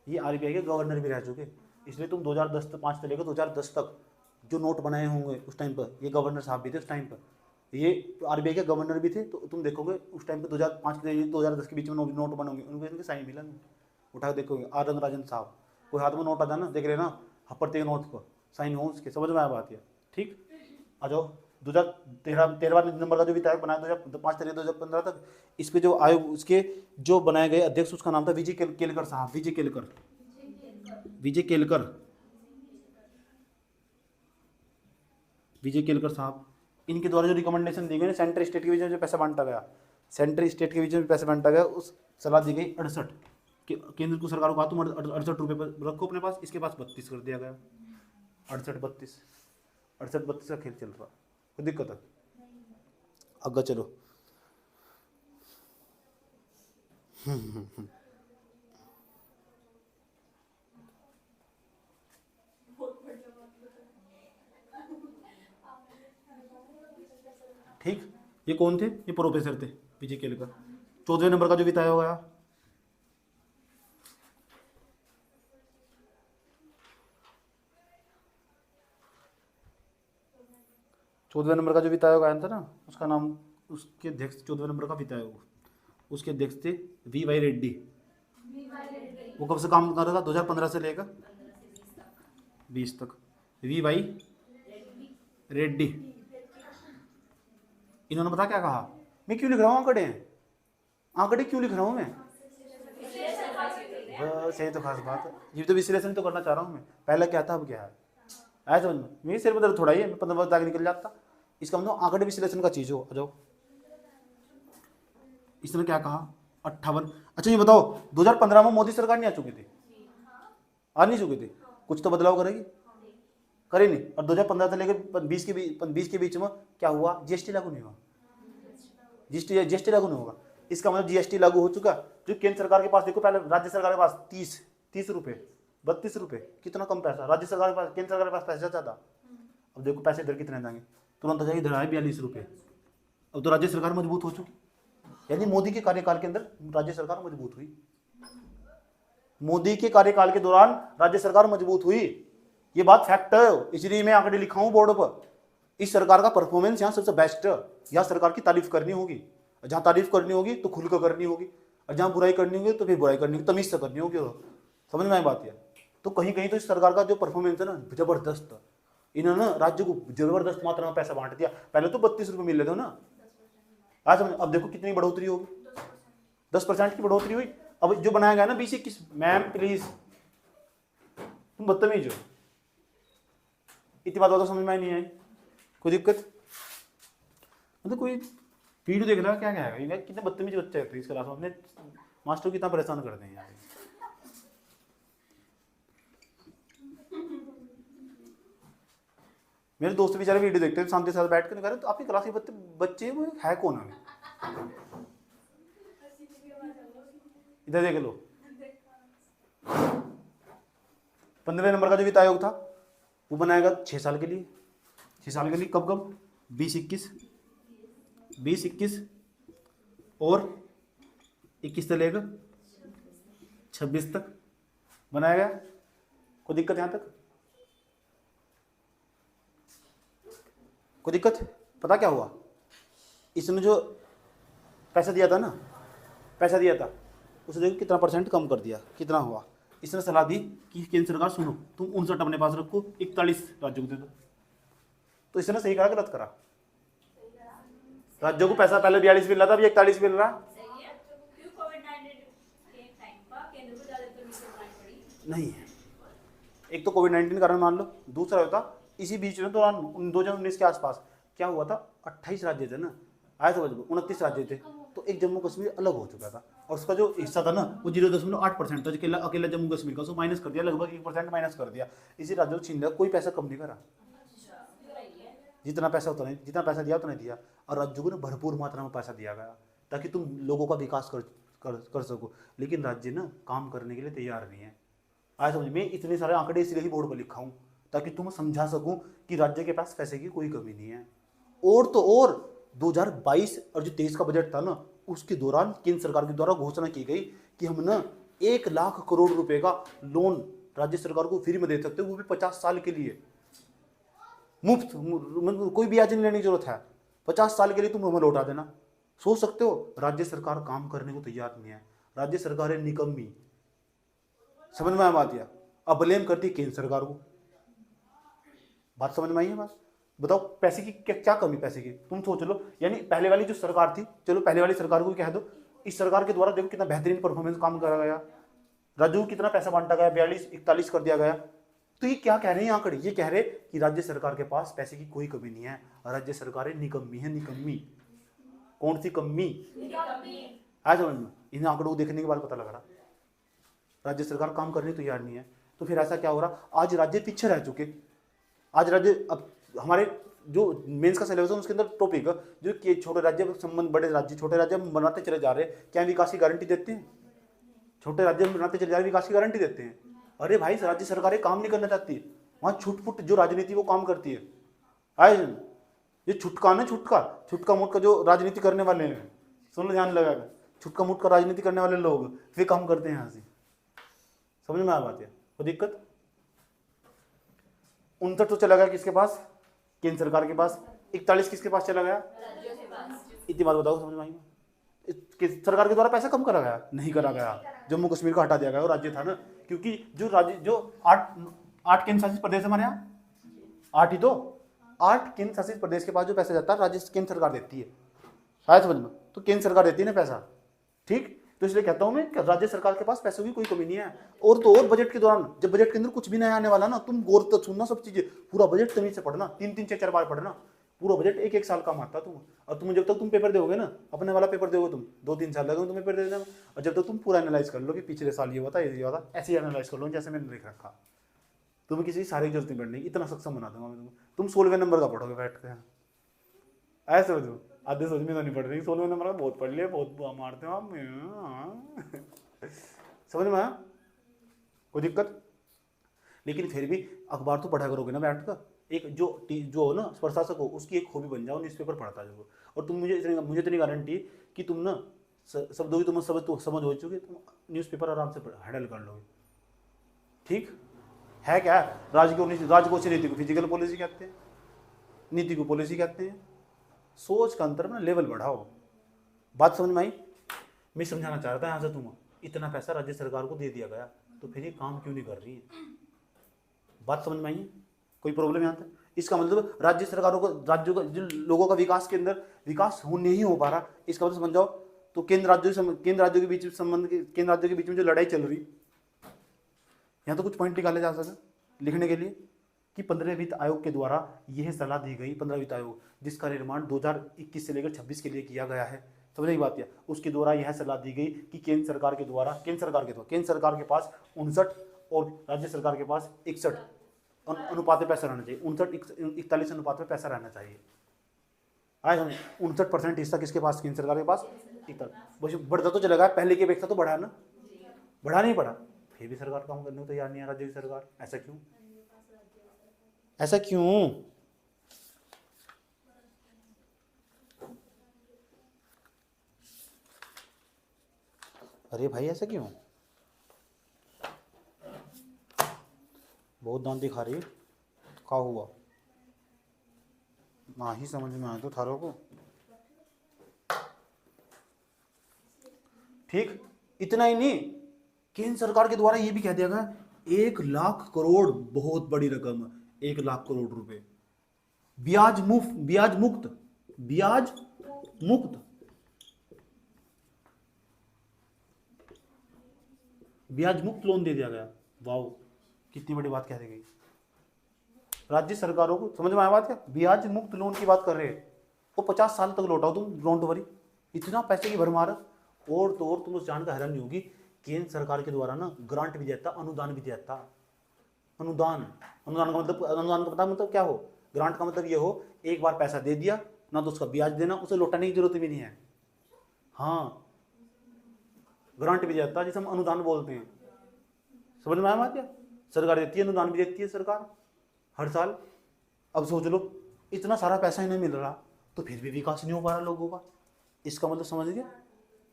ये आरबीआई के गवर्नर भी रह चुके, इसलिए तुम 2005 से लेकर 2010 तक जो नोट बनाए होंगे उस टाइम पर, ये गवर्नर साहब भी थे उस टाइम पर, ये आरबीआई के गवर्नर भी थे। तो तुम देखोगे उस टाइम पे 2005 से 2010 के बीच में नोट बनोगे, उनके इनके साइन मिला, उठा के देखोगे आर रंगराजन साहब, कोई हाथ में नोट आ जाना देख लेना, प्रत्येक नोट को साइन हो उसके, समझ में आया बात है, ठीक। आ जाओ, 2013 नंबर का जो वित्त आयोग बनाया 2005 से 2015 तक, इस पे जो आयोग उसके जो बनाए गए अध्यक्ष, उसका नाम था विजय केलकर साहब, विजय केलकर साहब। इनके द्वारा जो रिकमेंडेशन दी गई, सेंटर स्टेट के बीच में जो पैसा बांटा गया, सेंटर स्टेट के बीच में पैसा बांटा गया, उस सलाह दी गई 68, केंद्र को सरकार को कहा तुम 68 रुपये पर रखो अपने पास, इसके पास 32 कर दिया गया। 68-32, 68-32 का खेल चल रहा, कोई दिक्कत है? आगे चलो। ठीक, ये कौन थे? ये प्रोफेसर थे पीछे खेल का। 14वें नंबर का जो बिताया होगा, 14वें नंबर का जो वित्त आयोग आया था ना, उसका नाम, उसके अध्यक्ष 14वें नंबर का वित्त आयोग, उसके अध्यक्ष थे V.Y. रेड्डी। वो कब से काम कर रहा था? 2015 से लेकर 20 तक। V.Y. रेड्डी। इन्होंने पता क्या कहा? मैं क्यों लिख रहा हूँ आंकड़े? आंकड़े क्यों लिख रहा हूँ मैं? बस यही तो खास बात है। ये तो विश्लेषण तो करना चाह रहा हूँ मैं। पहले क्या था, अब क्या है? आया समझ में? मेरे सिर में दर्द थोड़ा ही है, मैं 15 वर्ष आगे निकल जाता। इसका मतलब आंकड़े विश्लेषण का चीज हो। आ जाओ, इसने क्या कहा? 58। अच्छा ये बताओ, 2015 में मोदी सरकार नहीं आ चुकी थी? आ नहीं चुकी थी? कुछ तो बदलाव करेगी? करे नहीं। और 2015 से लेकर 20 के बीच में क्या हुआ? जीएसटी लागू नहीं हुआ। जीएसटी लागू नहीं होगा। इसका मतलब जीएसटी लागू हो चुका। जो केंद्र सरकार के पास, देखो पहले राज्य सरकार के पास 30 रुपए, 32 रुपए, कितना कम पैसा राज्य सरकार के पास, केंद्र सरकार के पास पैसा ज्यादा। अब देखो पैसे इधर कितने जाएंगे, तुरंत हो जाएगी इधर आए 42 रुपए। अब तो राज्य सरकार मजबूत हो चुकी, यानी मोदी के कार्यकाल के अंदर राज्य सरकार मजबूत हुई। मोदी के कार्यकाल के दौरान राज्य सरकार मजबूत हुई, ये बात फैक्ट है। इसलिए मैं आंकड़े लिखा हूं बोर्ड पर। इस सरकार का परफॉर्मेंस यहाँ सबसे बेस्ट है। यहाँ सरकार की तारीफ करनी होगी, जहाँ तारीफ करनी होगी तो खुलकर करनी होगी, और जहाँ बुराई करनी होगी तो फिर बुराई करनी होगी, तमीज से करनी होगी। समझ में आई बात? यार तो कहीं कहीं तो इस सरकार का जो परफॉर्मेंस है ना, जबरदस्त। इन्होंने राज्य को जबरदस्त मात्रा में पैसा बांट दिया। पहले तो 32 रुपये मिल रहे थे ना, आज अब देखो कितनी बढ़ोतरी होगी, 10% की बढ़ोतरी हुई। अब जो बनाया गया ना 20-21, मैम प्लीज तुम बदतमीज हो, इतनी बात तो समझ में नहीं आई। कोई दिक्कत? मतलब कोई वीडियो देख रहा है क्या कहेगा, कितने बदतमीज बच्चे हैं इस क्लास में, अपने मास्टर कितना परेशान करते हैं यार। मेरे दोस्त बेचारे वीडियो देखते हैं शांति से साथ बैठ कर, कह रहे तो आपकी क्लास के बच्चे वो है कौन है? इधर देख लो, 15वें नंबर का जो वित्त आयोग था वो बनाएगा 6 साल के लिए। 6 साल के लिए कब कब? 20-21 और 21 से लेकर 26 तक बनाएगा। कोई दिक्कत यहाँ तक? कोई दिक्कत? पता क्या हुआ? इसने जो पैसा दिया था ना, पैसा दिया था उसे देखो कितना % कम कर दिया। कितना हुआ? इसने सलाह दी कि केंद्र सरकार सुनो, तुम 59 अपने पास रखो, 41 राज्यों को दे दो। तो इसने सही करा गलत करा? राज्यों को पैसा पहले 42 मिल रहा था, अभी 41 मिल रहा नहीं है। एक तो कोविड-19 कारण मान लो, दूसरा होता इसी बीच में दौरान 2019 के आसपास क्या हुआ था, 28 राज्य थे ना, आए समझ लो 29 राज्य थे, तो एक जम्मू कश्मीर अलग हो चुका था और उसका जो हिस्सा था ना वो 0.8% था। अकेला जम्मू कश्मीर का उसको माइनस कर दिया, लगभग 1% माइनस कर दिया। इसी राज्यों को छीन लिया, कोई पैसा कम नहीं करा, जितना पैसा उतना, जितना पैसा दिया उतना दिया। और राज्यों को ना भरपूर मात्रा में पैसा दिया गया ताकि तुम लोगों का विकास कर सको। लेकिन राज्य ना काम करने के लिए तैयार नहीं है। आज समझ में, इतने सारे आंकड़े इसलिए ही बोर्ड पर लिखा हूँ ताकि तुम समझा सकूं कि राज्य के पास पैसे की कोई कमी नहीं है। और तो और 2022 और जो 23 का बजट था ना, उसके दौरान केंद्र सरकार के द्वारा घोषणा की गई कि हम ना 1 लाख करोड़ रुपए का लोन राज्य सरकार को फ्री में दे सकते, वो भी 50 साल के लिए, मुफ्त, कोई ब्याज नहीं लेने की जरूरत है। 50 साल के लिए तुम हमें लौटा देना। सोच सकते हो, राज्य सरकार काम करने को तैयार नहीं है। राज्य सरकार है निकम्मी। समझ में आ दिया? अब ब्लेम करती केंद्र सरकार को। बात समझ में आई है? बात बताओ, पैसे की क्या कमी? पैसे की तुम सोच लो, यानी पहले वाली जो सरकार थी, चलो पहले वाली सरकार को कह दो, इस सरकार के द्वारा देखो कितना बेहतरीन परफॉर्मेंस काम करा गया, राज्यों को कितना पैसा बांटा गया, 42-41 कर दिया गया। तो ये क्या कह रहे हैं आंकड़े? ये कह रहे कि राज्य सरकार के पास पैसे की कोई कमी नहीं है, राज्य सरकारें निकम्मी है। निकम्मी? कौन सी कमी? आज समझ में? इन आंकड़ों को देखने के बाद पता लग रहा राज्य सरकार काम करने तैयार नहीं है। तो फिर ऐसा क्या हो रहा? आज राज्य पीछे रह चुके, आज राज्य, अब हमारे जो मेंस का सिलेबस है उसके अंदर टॉपिक जो कि छोटे राज्य संबंध बड़े राज्य, छोटे राज्य हम बनाते चले जा रहे हैं, क्या विकास की गारंटी देते हैं? छोटे राज्य में बनाते चले जा रहे हैं, विकास की गारंटी देते हैं? अरे भाई, राज्य सरकारें काम नहीं करना चाहती, वहां छुटपुट जो राजनीति वो काम करती है। आए ये छुटका ना, छुटका मुटका जो राजनीति करने वाले हैं, सुन लो ध्यान लगा कर, छुटका मुटका राजनीति करने वाले लोग वे काम करते हैं यहाँ से। समझ में आ बात है? कोई दिक्कत? 59 तो चला गया किसके पास? केंद्र सरकार के पास। 41 किसके पास चला गया? इतनी बात बताओ, समझ में आई? सरकार के द्वारा पैसा कम करा गया? नहीं करा गया। जम्मू कश्मीर को हटा दिया गया, वो राज्य था ना, क्योंकि जो राज्य जो 8 केंद्र शासित प्रदेश हमारे यहाँ, 8 ही तो, 8 केंद्र शासित प्रदेश के पास जो पैसा जाता है राज्य केंद्र सरकार देती है। आया समझ में? तो केंद्र सरकार देती है ना पैसा, ठीक? तो इसलिए कहता हूं मैं कि राज्य सरकार के पास पैसों की कोई कमी नहीं है। और तो और बजट के दौरान, जब बजट के अंदर कुछ भी नया आने वाला ना, तुम गौर तो सुनना सब चीजें, पूरा बजट तमीज से पढ़ना, 3-3 4-4 बार पढ़ना। पूरा बजट 1-1 साल का आता तुम, और तुम जब तक तुम पेपर दोगे ना, अपने वाला पेपर दोगे तुम, 2-3 साल लगेंगे तुम्हें पेपर देने में, और जब तक तुम पूरा एनालाइज कर लो कि पिछले साल ये हुआ था, ये हुआ था, ऐसे ही एनालाइज कर लो जैसे मैंने लिख रखा। तुम्हें किसी सारी जरूरत नहीं पड़नी, इतना सक्षम बना दूंगा मैं तुम 16वें नंबर का पढ़ोगे बैठ के। ऐसे समझो, आधे सोच में तो नहीं पढ़ रही, 16वें नंबर का बहुत पढ़ लिया, बहुत मारते हो आप। समझ में आया? कोई दिक्कत? लेकिन फिर भी अखबार तो पढ़ा करोगे ना बैठ कर। एक जो हो ना प्रशासक हो, उसकी एक हॉबी बन जाओ, न्यूज़पेपर पढ़ता जाओ। और तुम मुझे इतनी गारंटी कि तुम ना शब्दों की तुम समझ हो चुकी, तुम न्यूज़पेपर आराम से हैंडल कर लोगे। ठीक है? क्या राजकोषीय नीति को फिजिकल पॉलिसी कहते हैं, नीति को पॉलिसी कहते हैं। सोच का अंतर में लेवल बढ़ाओ। बात समझ में आई? मैं समझाना चाह रहा था, यहाँ से तुम इतना पैसा राज्य सरकार को दे दिया गया, तो फिर ये काम क्यों नहीं कर रही है? बात समझ में आई? कोई प्रॉब्लम यहाँ तक? इसका मतलब राज्य सरकारों को, राज्यों का, जिन लोगों का विकास के अंदर विकास नहीं हो पा रहा, इसका मतलब समझ जाओ तो केंद्र राज्यों के बीच संबंध, केंद्र राज्यों के बीच में जो लड़ाई चल रही, यहाँ तो कुछ पॉइंट निकाले जा सकते लिखने के लिए कि 15वें वित्त आयोग के द्वारा यह सलाह दी गई, 15 वित्त आयोग जिसका निर्माण 2021 से लेकर 26 के लिए किया गया है, समझ की बात है, उसके द्वारा यह सलाह दी गई कि केंद्र सरकार के पास 59 और राज्य सरकार के पास 61 अनुपात में पैसा रहना चाहिए, 59-41 अनुपात में पैसा रहना चाहिए। आए हमें 59% हिस्सा किसके पास? केंद्र सरकार के पास। बढ़ता तो चलेगा, पहले की अपेक्षा तो बढ़ा ना, बढ़ा नहीं बढ़ा, फिर भी सरकार काम करने को तैयार नहीं है राज्य की सरकार। ऐसा क्यों? ऐसा क्यों? अरे भाई ऐसा क्यों? बहुत दांत दिखा रही है, क्या हुआ? ना ही समझ में आया तो थारों को। ठीक, इतना ही नहीं, केंद्र सरकार के द्वारा ये भी कह दिया गया 1 लाख करोड़, बहुत बड़ी रकम, 1 लाख करोड़ रुपए ब्याज मुक्त लोन दे दिया गया। वाओ, कितनी बड़ी बात कह दी गई। राज्य सरकारों को समझ में आया बात? क्या ब्याज मुक्त लोन की बात कर रहे हैं, वो 50 साल तक लौटाओ तुम, डोंट वरी। इतना पैसे की भरमार। और तो और तुम उस जानकर हैरान नहीं होगी, केंद्र सरकार के द्वारा ना ग्रांट भी देता, अनुदान भी देता। अनुदान का मतलब क्या हो? ग्रांट का मतलब ये हो, एक बार पैसा दे दिया ना, तो उसका ब्याज देना, उसे लौटाने की जरूरत भी नहीं है। हाँ, ग्रांट भी देता, जिसे हम अनुदान बोलते हैं। समझ में आया बात? क्या सरकार देती है, अनुदान भी देती है सरकार हर साल। अब सोच लो, इतना सारा पैसा ही नहीं मिल रहा, तो फिर भी विकास नहीं हो पा रहा लोगों का। इसका मतलब समझ गया?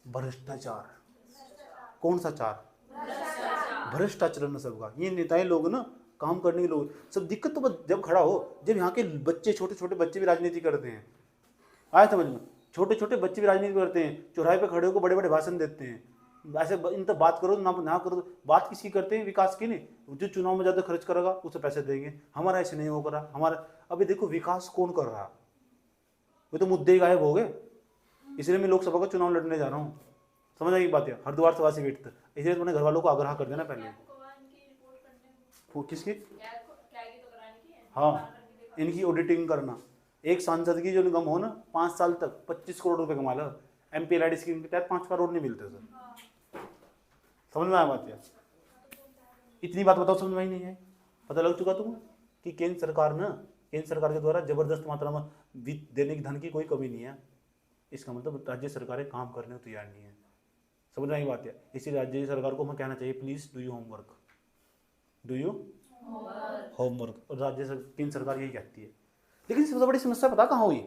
भ्रष्टाचार। कौन सा चार? भ्रष्टाचार न सबका। ये नेताएं लोग ना, काम करने के लोग, सब दिक्कत तो जब खड़ा हो, जब यहाँ के बच्चे, छोटे छोटे बच्चे भी राजनीति करते हैं। आए समझ में? छोटे छोटे बच्चे भी राजनीति करते हैं, चौराहे पे खड़े होकर बड़े बड़े भाषण देते हैं। ऐसे इन तो बात करो ना करो, बात किसकी करते हैं? विकास की नहीं। जो चुनाव में ज्यादा खर्च करेगा उसे पैसे देंगे, हमारा ऐसे नहीं होगा। हमारा अभी देखो विकास कौन कर रहा, वो तो मुद्दे गायब हो गए। इसलिए मैं लोकसभा का चुनाव लड़ने जा रहा हूँ। समझ आई बात है? हरिद्वार सभा से वेट, इसलिए तुमने घर वालों को आग्रह कर देना पहले। किसकी? हाँ, इनकी ऑडिटिंग करना। एक सांसद की जो निगम हो ना, 5 साल तक 25 करोड़ रुपए कमा लो। MPLID स्कीम के तहत 5 करोड़ नहीं मिलते सर। समझ में आया बात? इतनी बात बताओ, समझ में ही नहीं है? पता लग चुका तुम्हें? कि केंद्र सरकार के द्वारा जबरदस्त मात्रा में वित्त देने की धन की कोई कमी नहीं है। इसका मतलब राज्य सरकारें काम करने को तैयार नहीं है। समझने की बात है। इसी राज्य सरकार को हमें कहना चाहिए please do you homework, do you homework. और केंद्र सरकार यही कहती है। लेकिन सबसे बड़ी समस्या पता कहाँ हुई?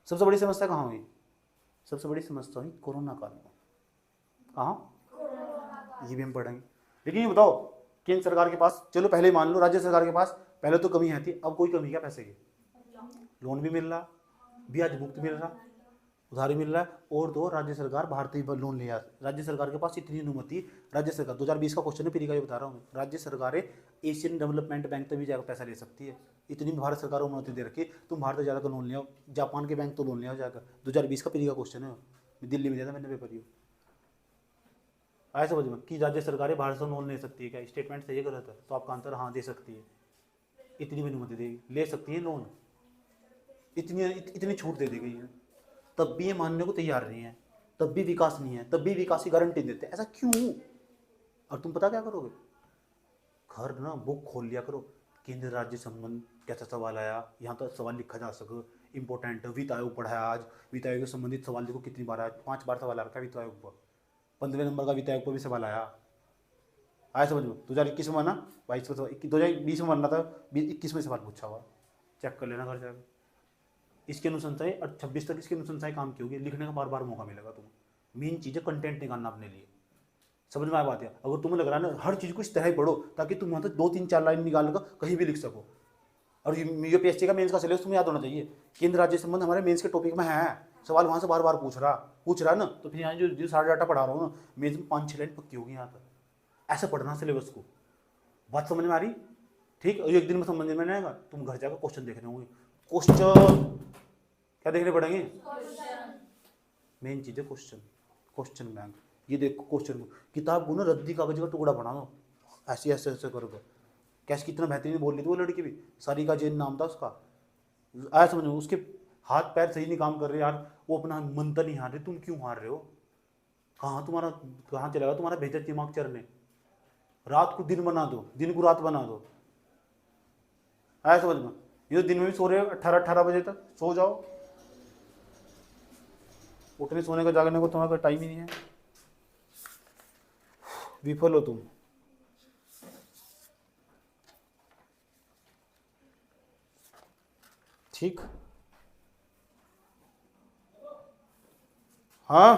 सबसे बड़ी समस्या कहाँ हुई? सबसे बड़ी समस्या हुई कोरोना काल में। कहाँ? ये भी हम पढ़ेंगे। लेकिन ये बताओ, केंद्र सरकार के पास, चलो पहले मान लो राज्य सरकार के पास पहले तो कमी है थी, अब कोई कमी क्या पैसे की? लोन भी मिल रहा, ब्याज मुक्त मिल रहा, उधारी मिल रहा है। और तो राज्य सरकार भारतीय लोन ले आती। राज्य सरकार के पास इतनी अनुमति, राज्य सरकार 2020 का क्वेश्चन है, पीरी का ये बता रहा हूँ। राज्य सरकारें एशियन डेवलपमेंट बैंक तक भी जाकर पैसा ले सकती है। इतनी भारत सरकार को अनुमति दे रखी, तुम भारत से ज़्यादा का लोन ले आओ, जापान के बैंक तो लोन ले आओ जाकर। 2020 का पीरी का क्वेश्चन है, दिल्ली में दिया था मैंने पेपर। यू आया समझ में कि राज्य सरकारें भारत से लोन ले सकती है क्या? स्टेटमेंट सही गलत है? तो आपका आंसर हाँ, दे सकती है। इतनी भी अनुमति देगी, ले सकती है लोन, इतनी छूट दे दी गई है। तब भी ये मानने को तैयार नहीं है, तब भी विकास नहीं है, तब भी विकास की गारंटी देते हैं। ऐसा क्यों? और तुम पता क्या करोगे? घर ना बुक खोल लिया करो, केंद्र राज्य संबंध कैसा सवाल आया, यहाँ तक सवाल लिखा जा सके। इंपॉर्टेंट वित्त आयोग पढ़ाया आज, वित्त आयोग से संबंधित सवाल देखो कितनी बार आया, 5 बार सवाल आ रखा है वित्त आयोग पर। 15वें नंबर का वित्त आयोग पर भी सवाल आया समझ में। 2021 में आना, 22 में सवाल, 2020 में बनना था, 21 में सवाल पूछा हुआ। चेक कर लेना घर जाकर। इसके अनुसंधान और 26 तक इसके अनुसंधान काम की होगी, लिखने का बार बार मौका मिलेगा तुम्हें। मेन चीज़ है कंटेंट निकालना अपने लिए। समझ में आ बात है? अगर तुम्हें लग रहा है ना हर चीज़ को इस तरह ही पढ़ो ताकि तुम वहाँ तक 2-3-4 लाइन निकाल कर कहीं भी लिख सको। और यूपीएससी का मेंस का सिलेबस तुम्हें याद होना चाहिए। केंद्र राज्य संबंध हमारे मेंस के टॉपिक में है, सवाल वहाँ से बार बार पूछ रहा ना। तो फिर यहाँ जो सारा डाटा पढ़ा रहा हूँ ना, मेंस में 5-6 लाइन पक्की होगी यहाँ पर। ऐसे पढ़ना सिलेबस को। बात समझ में आ रही? ठीक। और एक दिन में समझ में नहीं आएगा, तुम घर जाकर क्वेश्चन देखने होंगे। क्वेश्चन क्या देखने पड़ेंगे? मेन चीज है क्वेश्चन बैंक। ये देखो क्वेश्चन किताब को ना रद्दी कागज का टुकड़ा बना दो, ऐसे ऐसे ऐसे करोगे। कैसे कितना बेहतरीन बोल रही थी वो लड़की भी, सारिका जैन नाम था उसका। आया समझ में? उसके हाथ पैर सही नहीं काम कर रहे यार, वो अपना मंत्र नहीं हार रहे। तुम क्यों हार रहे हो? कहाँ चलेगा तुम्हारा बेहतर दिमाग चरने? रात को दिन बना दो, दिन को रात बना दो। आया समझ में? ये तो दिन में भी सो रहे हो 18 बजे तक, सो जाओ। उठने सोने का जागने को तुम्हारा टाइम ही नहीं है। विफल हो तुम। ठीक। हाँ